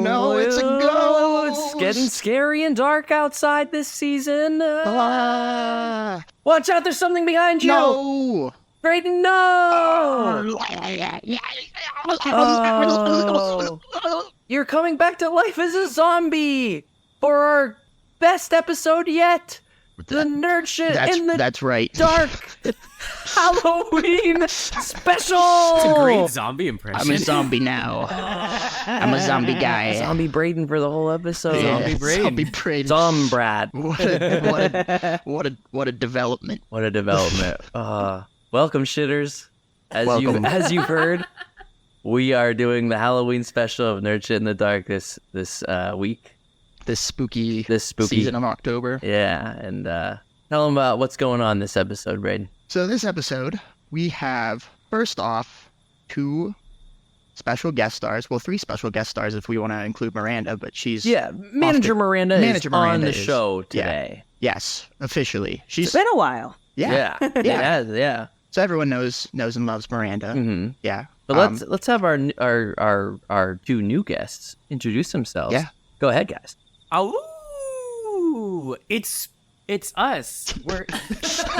no, it's a ghost! It's getting scary and dark outside this season. Watch out, there's something behind you! No! Brayden, no! Oh. You're coming back to life as a zombie for our best episode yet. The nerd shit in the That's right. dark Halloween special. It's a great zombie impression. I'm a zombie now. I'm a zombie guy. Zombie Brayden for the whole episode. Zombie Brayden. Zombie Brayden. Zombrad. What a development. What a development. Welcome, shitters. Welcome. As you've heard, we are doing the Halloween special of Nerd Shit in the Dark this week. This spooky spooky season of October. Yeah, and tell them about what's going on this episode, Brayden. So this episode, we have, first off, 2 special guest stars. Well, 3 special guest stars if we want to include Miranda, but she's... Yeah, Manager Miranda is on the show today. Yeah. Yes, officially. It's been a while. Yeah. Yeah. So everyone knows and loves Miranda. Mm-hmm. Yeah. But let's have our 2 new guests introduce themselves. Yeah. Go ahead, guys. Oh, it's us.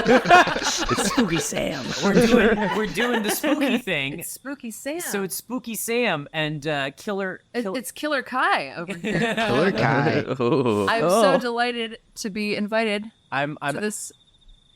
It's Spooky Sam. We're doing the spooky thing. It's Spooky Sam. So it's Spooky Sam and Killer. It's Killer Kai over here. Killer Kai. Ooh. I'm so delighted to be invited I'm to this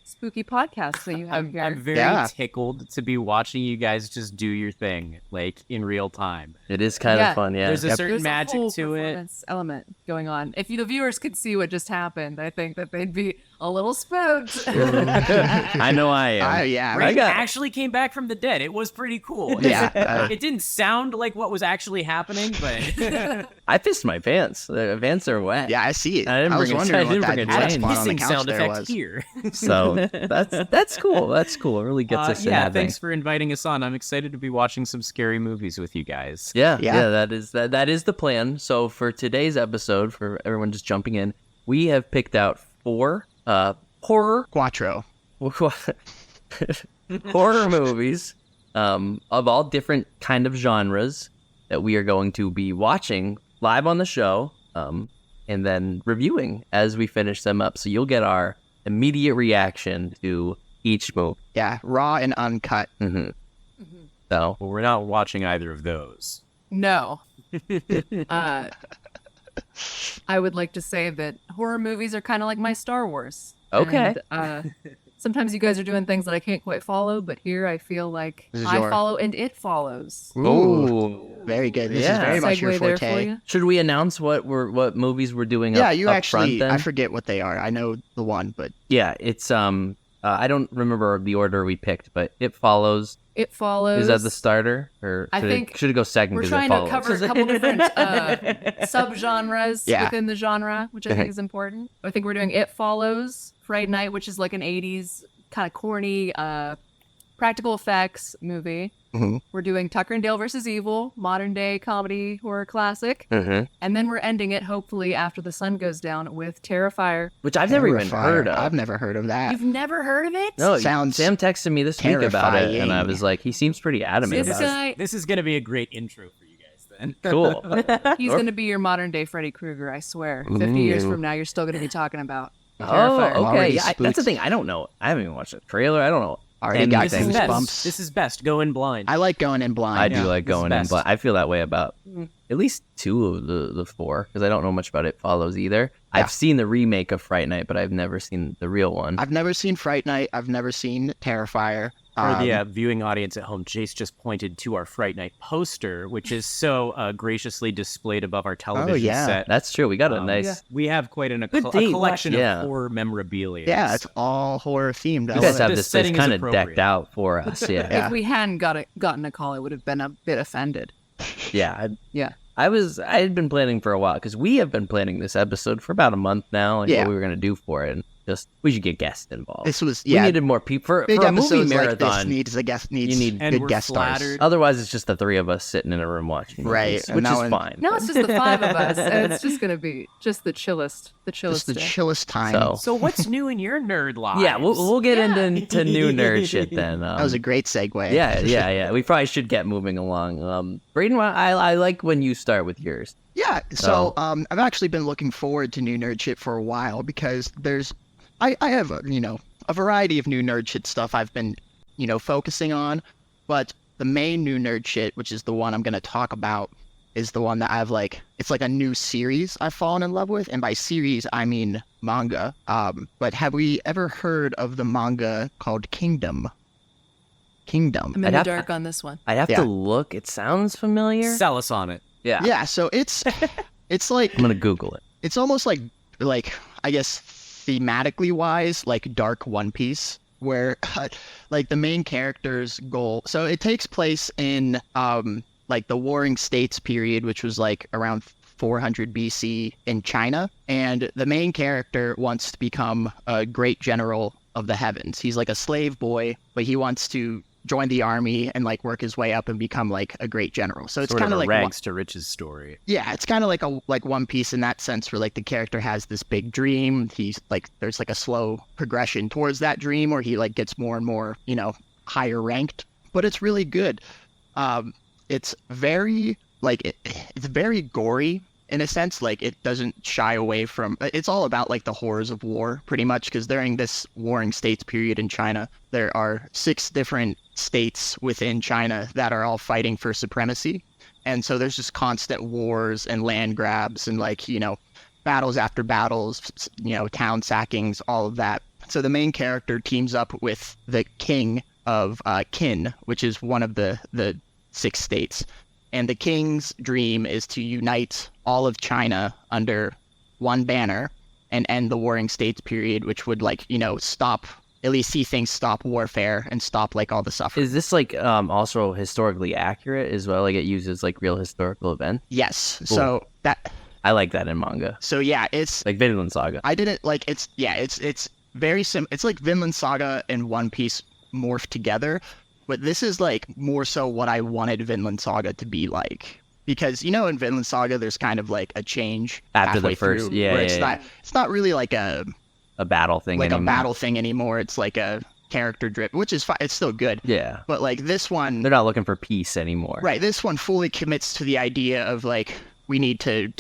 spooky podcast that you have here. I'm very tickled to be watching you guys just do your thing, like in real time. It is kind of fun, yeah. There's a certain There's magic a whole to it. performance element going on. If the viewers could see what just happened, I think that they'd be a little spooked. I know I am. Yeah. Ray actually came back from the dead. It was pretty cool. Yeah. It didn't sound like what was actually happening, but I pissed my pants. The pants are wet. Yeah, I see it. I didn't was bring a- wondering I didn't what bring a that chain. spot on the hissing couch sound there effect was. here. So that's cool. That's cool. It really gets us in that thanks thing. for inviting us on. I'm excited to be watching some scary movies with you guys. Yeah. That is the plan. So for today's episode, for everyone just jumping in, we have picked out 4 horror Quattro. horror movies of all different kind of genres that we are going to be watching live on the show and then reviewing as we finish them up. So you'll get our immediate reaction to each movie. Yeah, raw and uncut. Mm-hmm. So Well, we're not watching either of those. No. I would like to say that horror movies are kind of like my Star Wars. Okay. And, sometimes you guys are doing things that I can't quite follow, but here I feel like This is I your- follow and it follows. Ooh. Very good. This is Yeah. very much your Segue there for forte. you. Should we announce what movies we're doing Yeah, up, you up actually, front then? I forget what they are. I know the one, but Yeah, it's I don't remember the order we picked, but It Follows. It follows. Is that the starter, or I think should it go second? We're 'cause trying It to Follows? cover a couple different subgenres Yeah. within the genre, which I think is important. I think we're doing It Follows, Fright Night, which is like an 80s kind of corny practical effects movie. Mhm. We're doing Tucker and Dale versus Evil, modern day comedy horror classic. Mhm. And then we're ending it, hopefully, after the sun goes down with Terrifier. Which I've never even Terrifier. heard of. I've never heard of that. You've never heard of it? No, Sounds Sam texted me this week about it, and I terrifying. was like, he seems pretty adamant This about guy, This is going to be a great intro for you guys then. it. Cool. he's going to be your modern day Freddy Krueger, I swear. 50 years from now, you're still going to be talking about Terrifier. Oh, okay. Already Yeah, that's the spooked. thing. I don't know. I haven't even watched the trailer. I don't know. Already And got This is goosebumps. best. This is best. Go in blind. I like going in blind. I do like this is going in best. blind. I feel that way about at least 2 of the 4 because I don't know much about It Follows either. Yeah. I've seen the remake of Fright Night, but I've never seen the real one. I've never seen Fright Night. I've never seen Terrifier. For the viewing audience at home, Jace just pointed to our Fright Night poster, which is so graciously displayed above our television yeah. set. That's true. We got a nice. We have quite a Good date. collection Yeah. of horror memorabilia. Yeah, it's all horror themed. You guys have The this setting is kind of appropriate. decked out for us. Yeah. Yeah. If we hadn't gotten a call, I would have been a bit offended. Yeah. Yeah. I had been planning for a while because we have been planning this episode for about a month now, and Yeah. what we were going to do for it. And just we should get guests involved. This was We needed more people for big a movie episodes like this marathon. needs a guest needs you need- And good we're guest stars. flattered. Otherwise, it's just the 3 of us sitting in a room watching, Right, movies, and which now is when- fine. Now it's just the 5 of us, and it's just gonna be just the chillest Just the day. chillest time. So- So what's new in your nerd lives? Yeah, we'll get into new nerd shit then. that was a great segue. yeah. We probably should get moving along. Braden, I like when you start with yours. Yeah, so I've actually been looking forward to new nerd shit for a while because I have a variety of new nerd shit stuff I've been focusing on, but the main new nerd shit, which is the one I'm gonna talk about, is the one that I've it's like a new series I've fallen in love with, and by series I mean manga. But have we ever heard of the manga called Kingdom? Kingdom. I'm in the dark on this one. I'd have to look. It sounds familiar. Sell us on it. Yeah. Yeah, so it's like I'm gonna Google it. it's almost like I guess thematically wise, like Dark One Piece, where like the main character's goal. So it takes place in like the Warring States period, which was like around 400 BC in China, and the main character wants to become a great general of the heavens. He's like a slave boy, but he wants to join the army and like work his way up and become like a great general. So it's Sort kind of of a like rags to riches story. yeah, it's kind of like One Piece in that sense, where like the character has this big dream. He's like there's like a slow progression towards that dream, where he like gets more and more higher ranked. But it's really good. It's very it's very gory in a sense. Like it doesn't shy away from. It's all about like the horrors of war, pretty much, because during this Warring States period in China, there are 6 different states within China that are all fighting for supremacy. And so there's just constant wars and land grabs and battles after battles, town sackings, all of that. So the main character teams up with the king of Qin, which is one of the 6 states. And the king's dream is to unite all of China under one banner and end the Warring States period, which would stop, at least see things stop warfare and stop like all the suffering. Is this also historically accurate as well? Like it uses like real historical events? Yes. Cool. So that I like that in manga. So yeah, it's like Vinland Saga. I didn't like it's very it's like Vinland Saga and One Piece morphed together, but this is like more so what I wanted Vinland Saga to be like. Because in Vinland Saga there's kind of like a change after the halfway first through, yeah, where yeah, it's not really like a battle thing like anymore. a battle thing anymore. It's like a character drip, which is fine. It's still good. Yeah. But like this one, they're not looking for peace anymore. Right. This one fully commits to the idea of like we need to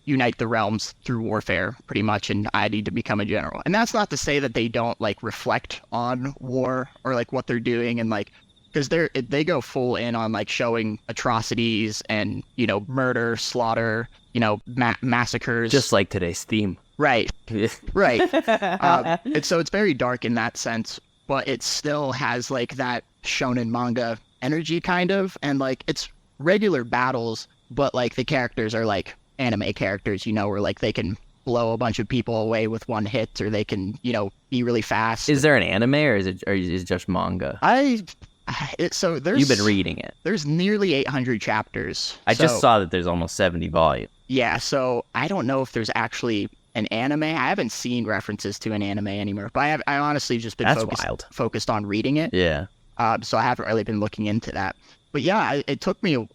unite the realms through warfare, pretty much, and I need to become a general. And that's not to say that they don't like reflect on war or like what they're doing, and like because they go full in on like showing atrocities and murder, slaughter, massacres, just like today's theme. Right. Right. And so it's very dark in that sense, but it still has like that shonen manga energy kind of, and like it's regular battles, but like the characters are like anime characters, where like they can blow a bunch of people away with one hit, or they can, be really fast. Is there an anime or is it just manga? So there's You've been reading it. There's nearly 800 chapters. I just saw that there's almost 70 volumes. Yeah, so I don't know if there's actually an anime. I haven't seen references to an anime anymore, but I honestly just been focused on reading it. Yeah. So I haven't really been looking into that. But yeah, it took me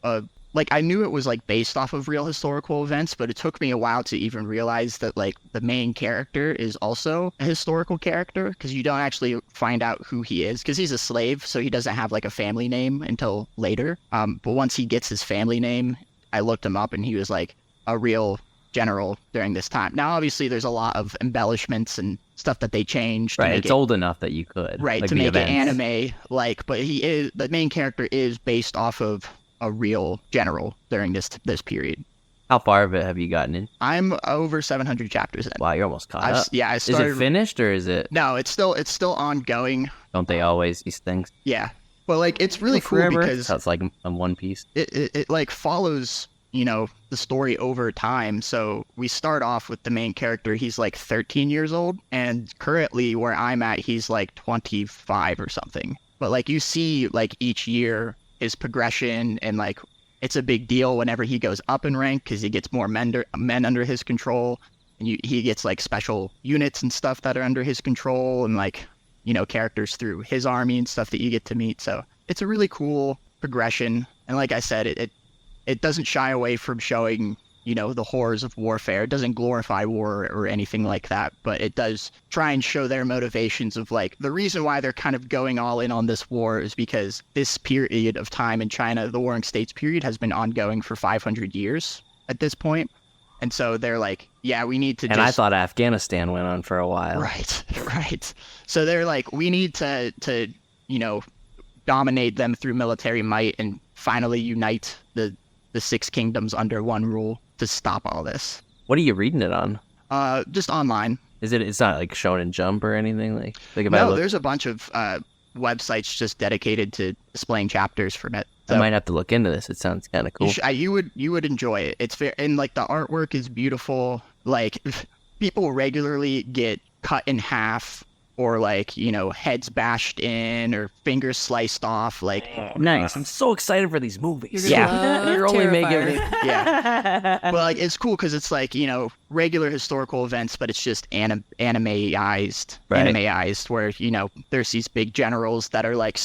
I knew it was like based off of real historical events, but it took me a while to even realize that like the main character is also a historical character, because you don't actually find out who he is, because he's a slave, so he doesn't have like a family name until later. But once he gets his family name, I looked him up and he was like a real general during this time. Now, obviously, there's a lot of embellishments and stuff that they changed. Right, it's old enough that you could. Right, like to make events. it anime, but the main character is based off of a real general during this period. How far of it have you gotten in? I'm over 700 chapters in. Wow, you're almost caught up. Yeah, I started. Is it finished or is it? No, it's still ongoing. Don't they always these things? Yeah, but like it's really cool forever? because So it's like on One Piece. It like follows the story over time. So we start off with the main character. He's like 13 years old, and currently where I'm at, he's like 25 or something. But like you see like each year his progression, and like it's a big deal whenever he goes up in rank, because he gets more men under his control, and he gets like special units and stuff that are under his control, and like characters through his army and stuff that you get to meet. So it's a really cool progression, and like I said, it doesn't shy away from showing the horrors of warfare. It doesn't glorify war or anything like that, but it does try and show their motivations of like the reason why they're kind of going all in on this war is because this period of time in China, the Warring States period, has been ongoing for 500 years at this point. And so they're like, yeah, we need to And I thought Afghanistan went on for a while. Right. So they're like, we need to dominate them through military might and finally unite the six kingdoms under one rule to stop all this. What are you reading it on? Just online. It's not like Shonen Jump or anything? Like if I No, look, there's a bunch of websites just dedicated to displaying chapters from it. I might have to look into this. It sounds kind of cool. You would enjoy it. It's fair, and like the artwork is beautiful. Like people regularly get cut in half, or like heads bashed in, or fingers sliced off. Like Nice. I'm so excited for these movies. You're gonna love You're only Terrifier. making me. yeah. Well, like it's cool because it's like regular historical events, but it's just animeized, where there's these big generals that are like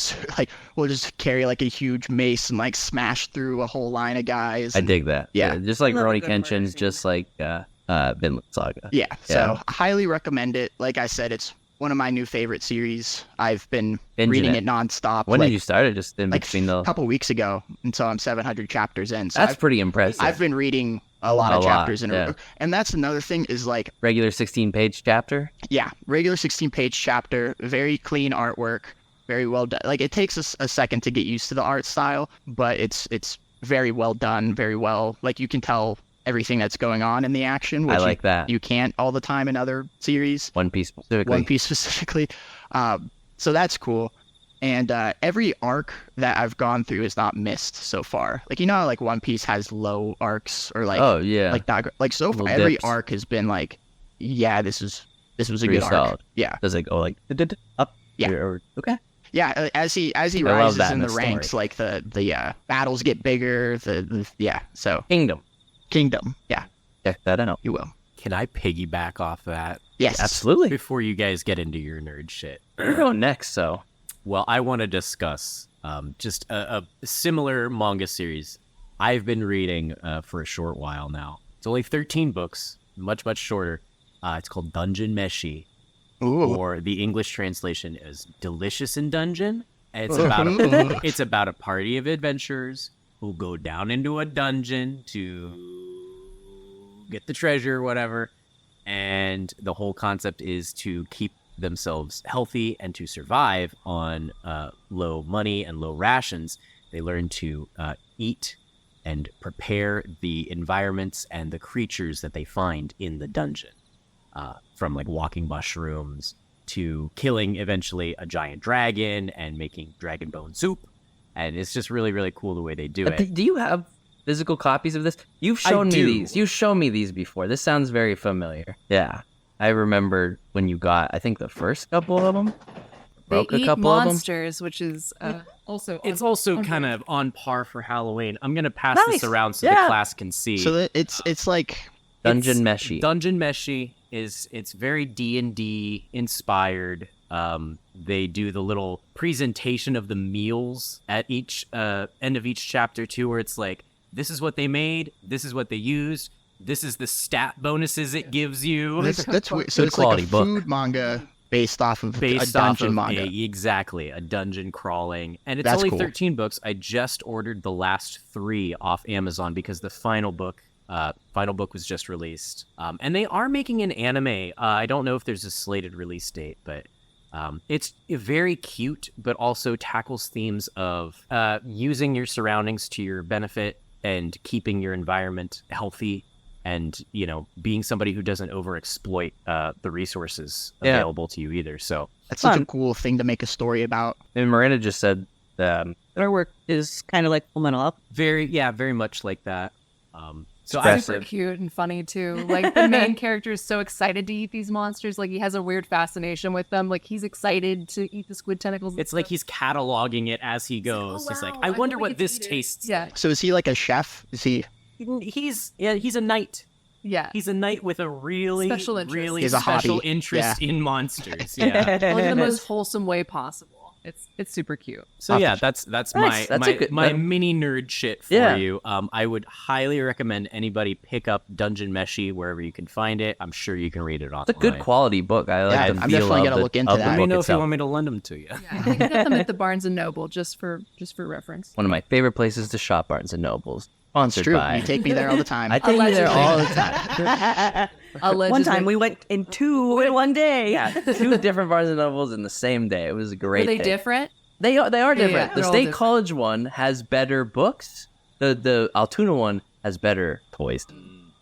will just carry like a huge mace and like smash through a whole line of guys. I dig that. Yeah. Just like Love a Rurouni good murder Kenshin's, scene. just like Vinland Saga. Yeah, so Yeah. I highly recommend it. Like I said, it's one of my new favorite series. I've been Binging reading it. it nonstop. When like, did you start it? Just in like between a the. couple weeks ago, and so I'm 700 chapters in. So That's pretty impressive. I've been reading a lot A of lot, chapters in a yeah. row. And that's another thing is like, Regular 16-page chapter. yeah, regular 16-page chapter, very clean artwork, very well done. Like it takes us a second to get used to the art style, but it's very well done, very well. Like you can tell everything that's going on in the action, which I like that. you can't all the time in other series. One Piece specifically. One Piece specifically. So that's cool. And every arc that I've gone through is not missed so far. Like how like One Piece has low arcs or like Oh yeah. like that. Like so far, Little every dips. arc has been like, yeah, this was a Pretty good arc. solid. Yeah, Does it go like up? Yeah. Okay. yeah. As he love rises that in in the a ranks, story. like the battles get bigger. Yeah. So Kingdom. Kingdom. Yeah, Check that out. you will. Can I piggyback off that Yes. Absolutely. before you guys get into your nerd shit? We're going next, so. Well, I want to discuss just a similar manga series I've been reading for a short while now. It's only 13 books, much, much shorter. It's called Dungeon Meshi, Ooh. or the English translation is Delicious in Dungeon. And Ooh. it's about a party of adventurers who go down into a dungeon to get the treasure or whatever. And the whole concept is to keep themselves healthy and to survive on low money and low rations. They learn to eat and prepare the environments and the creatures that they find in the dungeon, from like walking mushrooms to killing eventually a giant dragon and making dragon bone soup. And it's just really, really cool the way they do it. Do you have physical copies of this? You've shown me do. these. You've shown me these before. This sounds very familiar. Yeah. I remember when you got, I think, the first couple of them. They Broke a eat couple of them. monsters, which is also It's on- also on kind board. of on par for Halloween. I'm going to pass Nice. this around so Yeah. the class can see. So it's like Dungeon Meshi. Dungeon Meshi it's very D&D inspired. They do the little presentation of the meals at each end of each chapter too, where it's like, this is what they made, this is what they used, this is the stat bonuses it gives you. that's weird. So Good it's like quality a book. food manga based off of Based a off dungeon of manga. exactly a dungeon crawling, and it's That's only cool. 13 books. I just ordered the last 3 off Amazon because the final book was just released, and they are making an anime. I don't know if there's a slated release date, but it's very cute, but also tackles themes of using your surroundings to your benefit and keeping your environment healthy, and being somebody who doesn't overexploit the resources Yeah. available to you either. So That's such a Fun. cool thing to make a story about. And Miranda just said that Our work is kind of like Full Metal Up. very much like that. So Expressive. super cute and funny too. Like the main character is so excited to eat these monsters. Like he has a weird fascination with them. Like he's excited to eat the squid tentacles. and it's like stuff. he's cataloging it as he goes. Oh, He's like, wow, I wonder can't what wait to this eat it." tastes. Yeah, So is he like a chef? Is he? He's a knight. yeah. He's a knight with a really Special interest. really He's a special hobby. interest in monsters. Yeah. Well, in the most wholesome way possible. It's super cute. So Off yeah, the- that's Nice. my That's a good- my that- mini nerd shit for Yeah. you. I would highly recommend anybody pick up Dungeon Meshi wherever you can find it. I'm sure you can read it online. it's a good quality book. I like Yeah, the I'm feel definitely of gonna the, look into of the that. Let me book know if you itself. want me to lend them to you. Yeah, you can get them at the Barnes and Noble just for reference. One of my favorite places to shop, Barnes and Nobles. Sponsored True. by. You take me there all the time. I take you there Allegedly. all the time. Allegedly. One time we went in 2 in one day. Yeah, 2 different Barnes and Nobles in the same day. It was a great. Were they thing. different? They are different. yeah, The they're all State different. College one has better books. The Altoona one has better toys.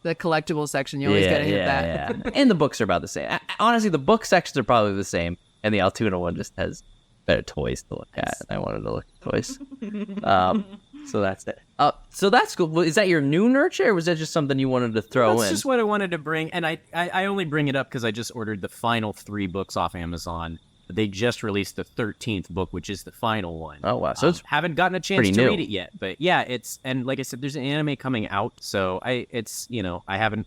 The collectible section, you always gotta hit that. Yeah. And the books are about the same. Honestly, the book sections are probably the same, and the Altoona one just has better toys to look at. And I wanted to look at toys. So that's it. So that's cool. Is that your new nurture, or was that just something you wanted to throw That's in? just what I wanted to bring, and I only bring it up because I just ordered the final 3 books off Amazon. They just released the 13th book, which is the final one. Oh wow! So it's haven't gotten a chance pretty to new. read it yet, but yeah, and like I said, there's an anime coming out, so I haven't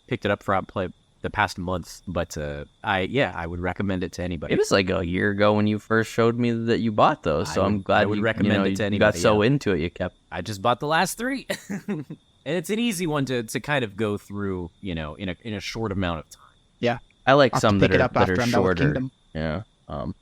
picked it up for play the past month, but I would recommend it to anybody. It was like a year ago when you first showed me that you bought those, so I'm glad I would you recommend it to you got anybody, so yeah. into it you kept. I just bought the last 3, and it's an easy one to kind of go through, in a short amount of time. I like I'll have some to pick that it are up that after are I'm done with shorter. Kingdom. Yeah.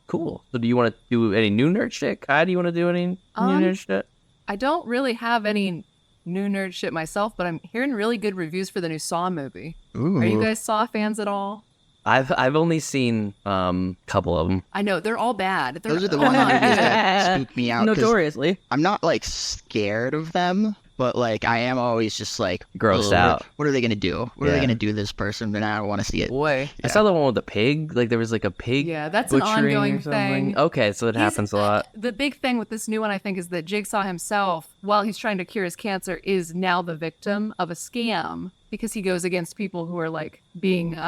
Cool. So do you want to do any new nerd shit? Kai, do you want to do any new nerd shit? I don't really have any new nerd shit myself, but I'm hearing really good reviews for the new Saw movie. Ooh. Are you guys Saw fans at all? I've only seen a couple of them. I know they're all bad. They're Those are the all ones not movies good. that spook me out. 'Cause Notoriously. I'm not like scared of them, but like I am always just like Grossed "Ugh, out." What are they gonna do? What are Yeah. they gonna do to this person? And I don't want to see it. Boy, I saw the one with the pig. Like there was like a pig. yeah, that's an butchering ongoing or something. thing. Okay, so it He's- happens a lot. The big thing with this new one, I think, is that Jigsaw himself, while he's trying to cure his cancer, is now the victim of a scam because he goes against people who are like being.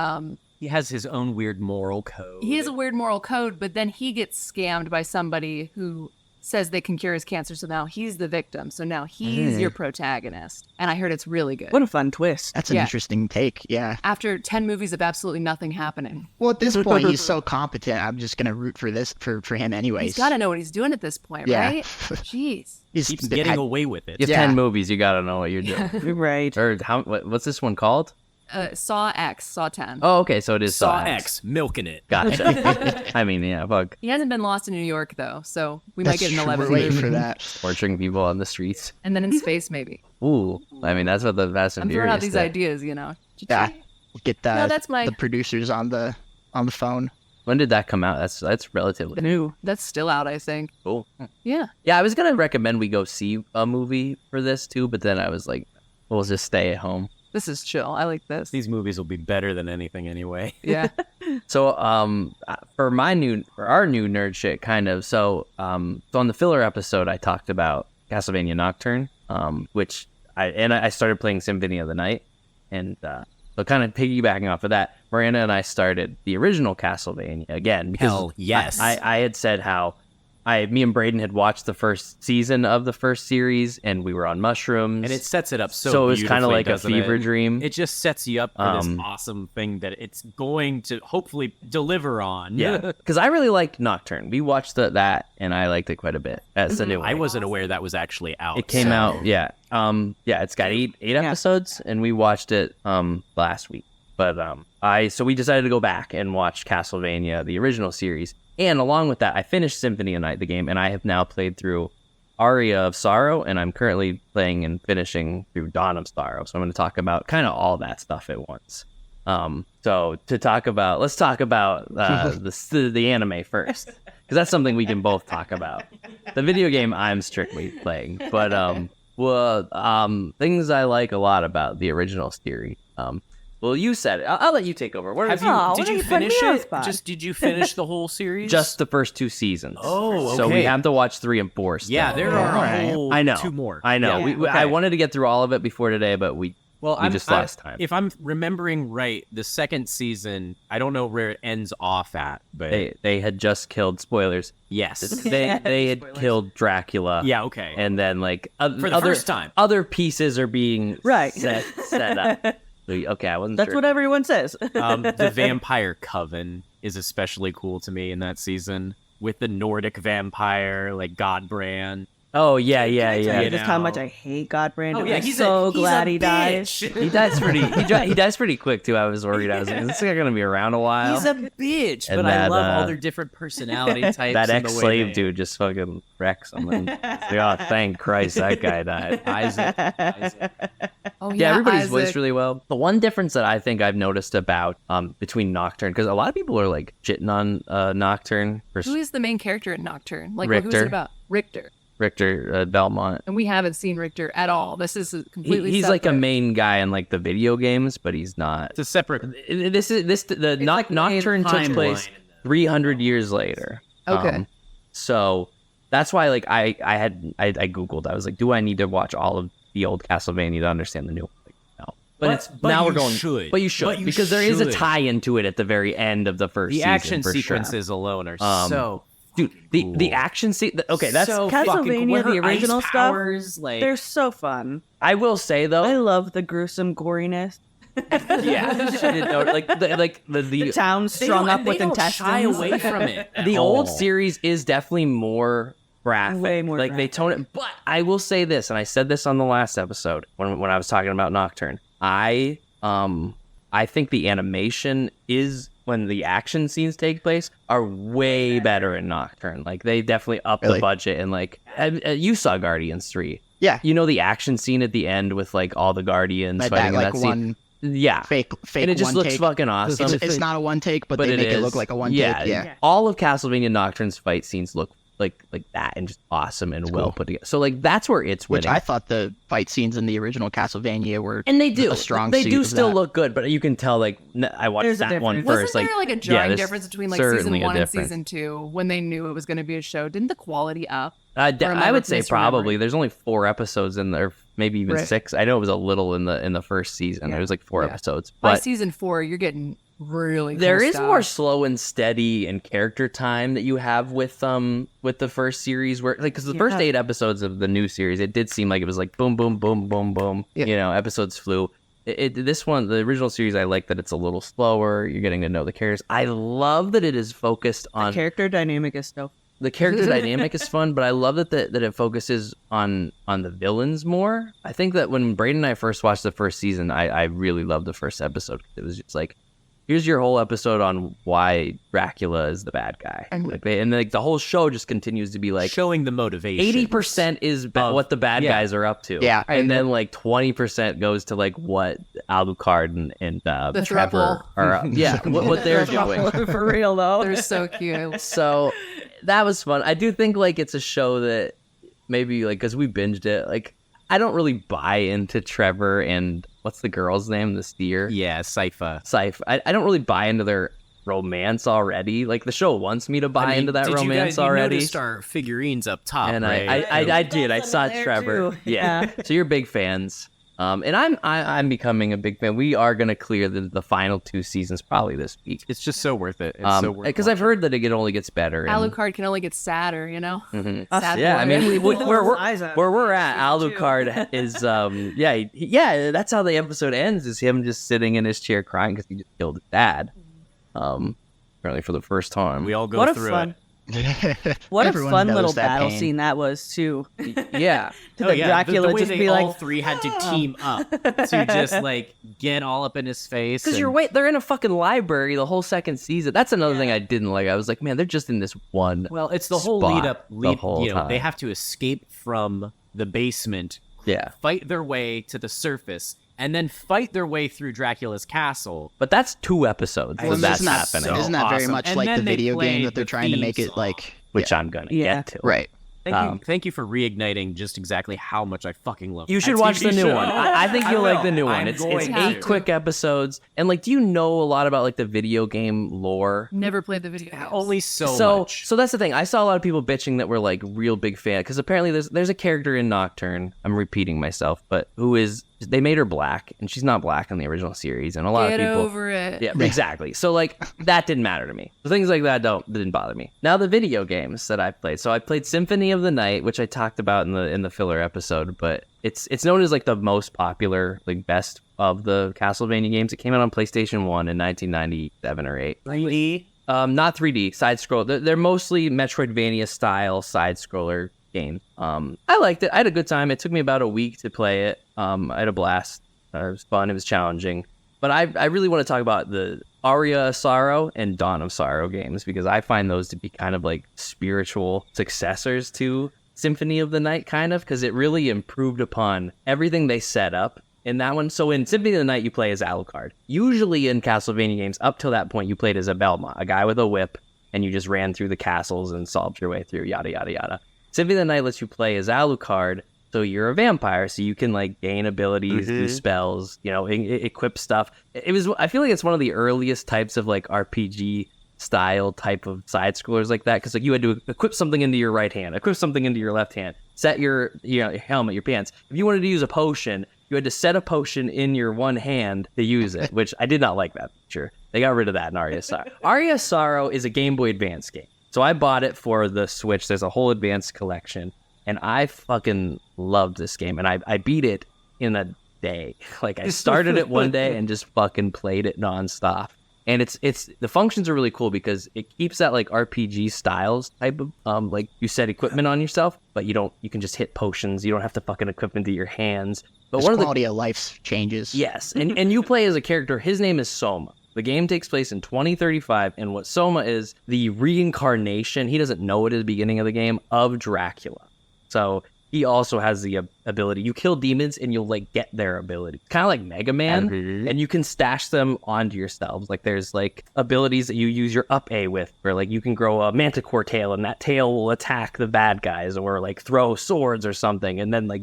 He has his own weird moral code. He has a weird moral code, but then he gets scammed by somebody who says they can cure his cancer. So now he's the victim. So now he's your protagonist. And I heard it's really good. What a fun twist. That's an Yeah. interesting take. Yeah. After 10 movies of absolutely nothing happening. Well, at this point, he's so competent. I'm just gonna root for this for him anyways. He's got to know what he's doing at this point, Yeah. right? Jeez. He's Keeps getting away with it. You have Yeah. 10 movies, you gotta know what you're doing. You're right. Or what's this one called? Saw X, Saw 10. Oh, okay, so it is Saw X. X, milking it. Gotcha. I mean, yeah, fuck. He hasn't been lost in New York, though, so we That's might get an true. 11th We're waiting movie. for that. Torturing people on the streets. And then in space, maybe. Ooh, I mean, that's what the Fast and I'm throwing Furious out these did. ideas, you know. Yeah. Get the No, that's my- the producers on the phone. When did that come out? That's relatively New. That's still out, I think. cool. Yeah. Yeah, I was gonna recommend we go see a movie for this too, but then I was like, we'll just stay at home. This is chill. I like this. These movies will be better than anything anyway. Yeah. So, for our new nerd shit, kind of. So on the filler episode, I talked about Castlevania Nocturne, which I started playing Symphony of the Night, and so kind of piggybacking off of that, Miranda and I started the original Castlevania again because Hell yes. I had said how me and Braden had watched the first season of the first series, and we were on mushrooms, And it sets it up so it was kind of beautifully, like a doesn't fever it? dream. It just sets you up for this Um, awesome thing that it's going to hopefully deliver on. Yeah, because I really liked Nocturne. We watched that, and I liked it quite a bit. That's the new one. I wasn't aware that was actually out. It came so- out, yeah. It's got eight episodes, and we watched it last week. But so we decided to go back and watch Castlevania, the original series, and along with that, I finished Symphony of the Night, the game, and I have now played through Aria of Sorrow, and I'm currently playing and finishing through Dawn of Sorrow. So I'm going to talk about kind of all that stuff at once. So let's talk about the anime first, because that's something we can both talk about. The video game I'm strictly playing, but things I like a lot about the original series. Well, you said it. I'll let you take over. What Have are you? Aw, why Did don't you you put me finish on the it? spot? Did you finish the whole series? just the first 2 seasons? Oh, So we okay. have to watch 3 and 4 still. Yeah, there are Alright. a whole I know. 2 more. I know. Yeah, I okay. wanted to get through all of it before today, but we just lost time. If I'm remembering right, the second season, I don't know where it ends off at, but they had just killed spoilers. yes. They had killed Dracula. Yeah, okay. And then like For the other first time. other pieces are being Right. set up. Okay, I wasn't That's sure. what everyone says. The Vampire Coven is especially cool to me in that season with the Nordic vampire, like Godbrand. Oh yeah, yeah, yeah. You Just know. how much I hate God Brandon. Oh yeah, I'm he's so a glad he bitch. dies. He dies pretty. He dies pretty quick too. I was worried. I was like, "Is this guy gonna be around a while?" He's a bitch, And but I that, love all their different personality types. that and the way ex-slave they- dude just fucking wrecks him. And, oh, thank Christ that guy died. Isaac. Oh Yeah, everybody's Isaac. voiced really well. The one difference that I think I've noticed about between Nocturne, because a lot of people are like shitting on Nocturne Who is the main character in Nocturne? Like, who's Richter. it about? Richter. Richter Belmont. And we haven't seen Richter at all. This is completely He's like a separate. main guy in like the video games, but he's not. It's a separate. Nocturne took timeline place in the- 300 years later. Okay. So that's why like I googled. I was like, do I need to watch all of the old Castlevania to understand the new one? Like, no. But now you we're going. should. But you should But you because there is a should. tie into it at the very end of the first The season. action for sure. sequences alone are so. Dude, the action scene. Okay, that's so Castlevania, fucking cool. the Her ice original stuff, powers, like They're so fun. I will say I though. love the gruesome goriness. Yeah, she didn't know, like the The town they strung don't- up they with don't intestines. shy away from it. at the all. old series is definitely more graphic. Way more like they tone it. But I will say this, and I said this on the last episode when I was talking about Nocturne. I think the animation is when the action scenes take place are way better in Nocturne. Like they definitely up the Really? budget and like you saw Guardians 3. Yeah. You know the action scene at the end with like all the Guardians That, fighting like in that scene. one Yeah. fake And it just one looks take. fucking awesome. It's not a one take, but they it make it is. look like a one yeah, take. Yeah. All of Castlevania Nocturne's fight scenes look like that and just awesome and well cool. put together. So like that's where it's Which winning. I thought the fight scenes in the original Castlevania were and they do. a strong they suit do of still that. look good, but you can tell like I watched There's a that one difference. first. Wasn't there like a jarring there's difference between like season certainly a 1 and difference. season 2 when they knew it was going to be a show? Didn't the quality up? I Or am I would say misremembering? probably. There's only 4 episodes in there, maybe even Right. 6. I know it was a little in the first season. There was like 4 Yeah. episodes, By but season 4, you're getting really cool there is stuff. more slow and steady and character time that you have with the first series where like because the first 8 episodes of the new series it did seem like it was like boom boom boom boom boom Yeah. episodes flew. This one, the original series, I like that it's a little slower. You're getting to know the characters. I love that it is focused on Character dynamic is so. the character dynamic is fun, but I love that it focuses on the villains more. I think that when Braden and I first watched the first season, I really loved the first episode. It was just like, here's your whole episode on why Dracula is the bad guy, And- and the whole show just continues to be like showing the motivation. 80% is Of- what the bad yeah. guys are up to, Yeah. and then like 20% goes to like what Alucard and The Trevor throuple. are up. Yeah, what they're doing. For real though. They're so cute. So that was fun. I do think like it's a show that maybe like because we binged it, like I don't really buy into Trevor and what's the girl's name, the steer, Yeah, Sypha. Syph. I don't really buy into their romance already. Like the show wants me to buy into that romance already. You noticed our figurines up top, And right? I did. I saw there, Trevor. too. Yeah. So you're big fans. And I'm becoming a big fan. We are gonna clear the final 2 seasons probably this week. It's just so worth it. It's so worth Because I've heard that it only gets better. and- Alucard can only get sadder, you know? Mhm. Sad Yeah, I boy. mean, where Eyes out. we're at, Alucard is yeah. That's how the episode ends. Is him just sitting in his chair crying because he just killed his dad. Apparently for the first time. we all go What a through fun, it. what a Everyone fun knows little that battle pain. scene that was too. Yeah. To the Dracula the way just they be all like, 3 had to team up to just like get all up in his face. Because they're in a fucking library the whole second season. That's another thing I didn't like. I was like, man, they're just in this one. Well, it's the whole spot lead up. the whole You know, they time. have to escape from the basement, Yeah. fight their way to the surface, and then fight their way through Dracula's castle. But that's 2 episodes Well, that that's isn't that, happening, so isn't that very awesome. much And like then the they video play game that they're the trying to theme make it song. like which I'm gonna Yeah. get to. right? Thank you for reigniting just exactly how much I fucking love. You should that watch the TV new show. one. I think you'll like the new will. one. I'm It's going 8 to. quick episodes. And like, do you know a lot about like the video game lore? Never played the video games. Only so much. So that's the thing. I saw a lot of people bitching that were like real big fan because apparently there's a character in Nocturne. I'm repeating myself, but they made her black and she's not black in the original series, and a lot Get of people. over it. Yeah, exactly. So like that didn't matter to me. The things like that didn't bother me. Now the video games that I played. So I played Symphony of the Night, which I talked about in the filler episode, but it's known as like the most popular, like best of the Castlevania games. It came out on PlayStation 1 in 1997 or 8. 3D. Not 3D, side scroll. They're mostly Metroidvania style side scroller game. I liked it. I had a good time. It took me about a week to play it. I had a blast. It was fun. It was challenging. But I really want to talk about the Aria of Sorrow and Dawn of Sorrow games, because I find those to be kind of like spiritual successors to Symphony of the Night, kind of, because it really improved upon everything they set up in that one. So in Symphony of the Night, you play as Alucard. Usually in Castlevania games, up till that point, you played as a Belmont, a guy with a whip, and you just ran through the castles and solved your way through, yada, yada, yada. Symphony of the Night lets you play as Alucard, so you're a vampire, so you can like gain abilities, do spells, equip stuff. I feel like it's one of the earliest types of like RPG style type of side scrollers like that, because like you had to equip something into your right hand, equip something into your left hand, set your your helmet, your pants. If you wanted to use a potion, you had to set a potion in your one hand to use it, which I did not like that feature. They got rid of that in Aria of Sorrow. Aria of Sorrow is a Game Boy Advance game, so I bought it for the Switch. There's a whole Advance collection, and I fucking loved this game, and I beat it in a day. Like I started it one day and just fucking played it nonstop. And it's the functions are really cool because it keeps that like RPG styles type of like you set equipment on yourself, but you can just hit potions. You don't have to fucking equip into your hands. But One of the quality of life changes. Yes, and you play as a character. His name is Soma. The game takes place in 2035, and what Soma is, the reincarnation, he doesn't know it at the beginning of the game, of Dracula. So he also has the ability. You kill demons and you'll like get their ability. Kind of like Mega Man, and you can stash them onto yourselves. Like there's like abilities that you use your up A with, where like you can grow a manticore tail and that tail will attack the bad guys, or like throw swords or something. And then like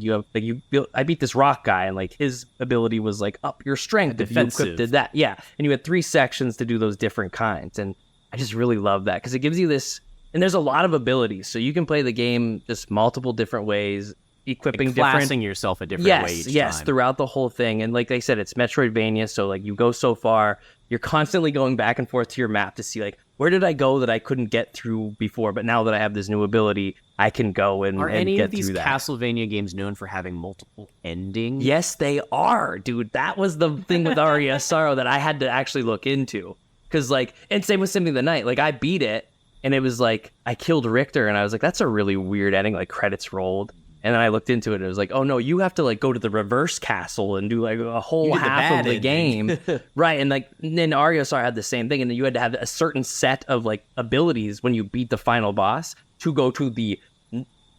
I beat this rock guy, and like his ability was like up your strength if you equipped that. Yeah, and you had 3 sections to do those different kinds, and I just really love that because it gives you this. And there's a lot of abilities, so you can play the game just multiple different ways, equipping like different... classing yourself a different way each time. Throughout the whole thing. And like I said, it's Metroidvania, so like you go so far, you're constantly going back and forth to your map to see like, where did I go that I couldn't get through before, but now that I have this new ability, I can go and get through that. Are any of these Castlevania games known for having multiple endings? Yes, they are, dude. That was the thing with Aria of Sorrow that I had to actually look into. Because like, and same with Symphony of the Night, like I beat it, and it was like, I killed Richter, and I was like, that's a really weird ending, like credits rolled. And then I looked into it, and it was like, oh no, you have to like go to the reverse castle and do like a whole half of the game. Right, and like, then Aria of Sorrow had the same thing, and then you had to have a certain set of like abilities when you beat the final boss to go to the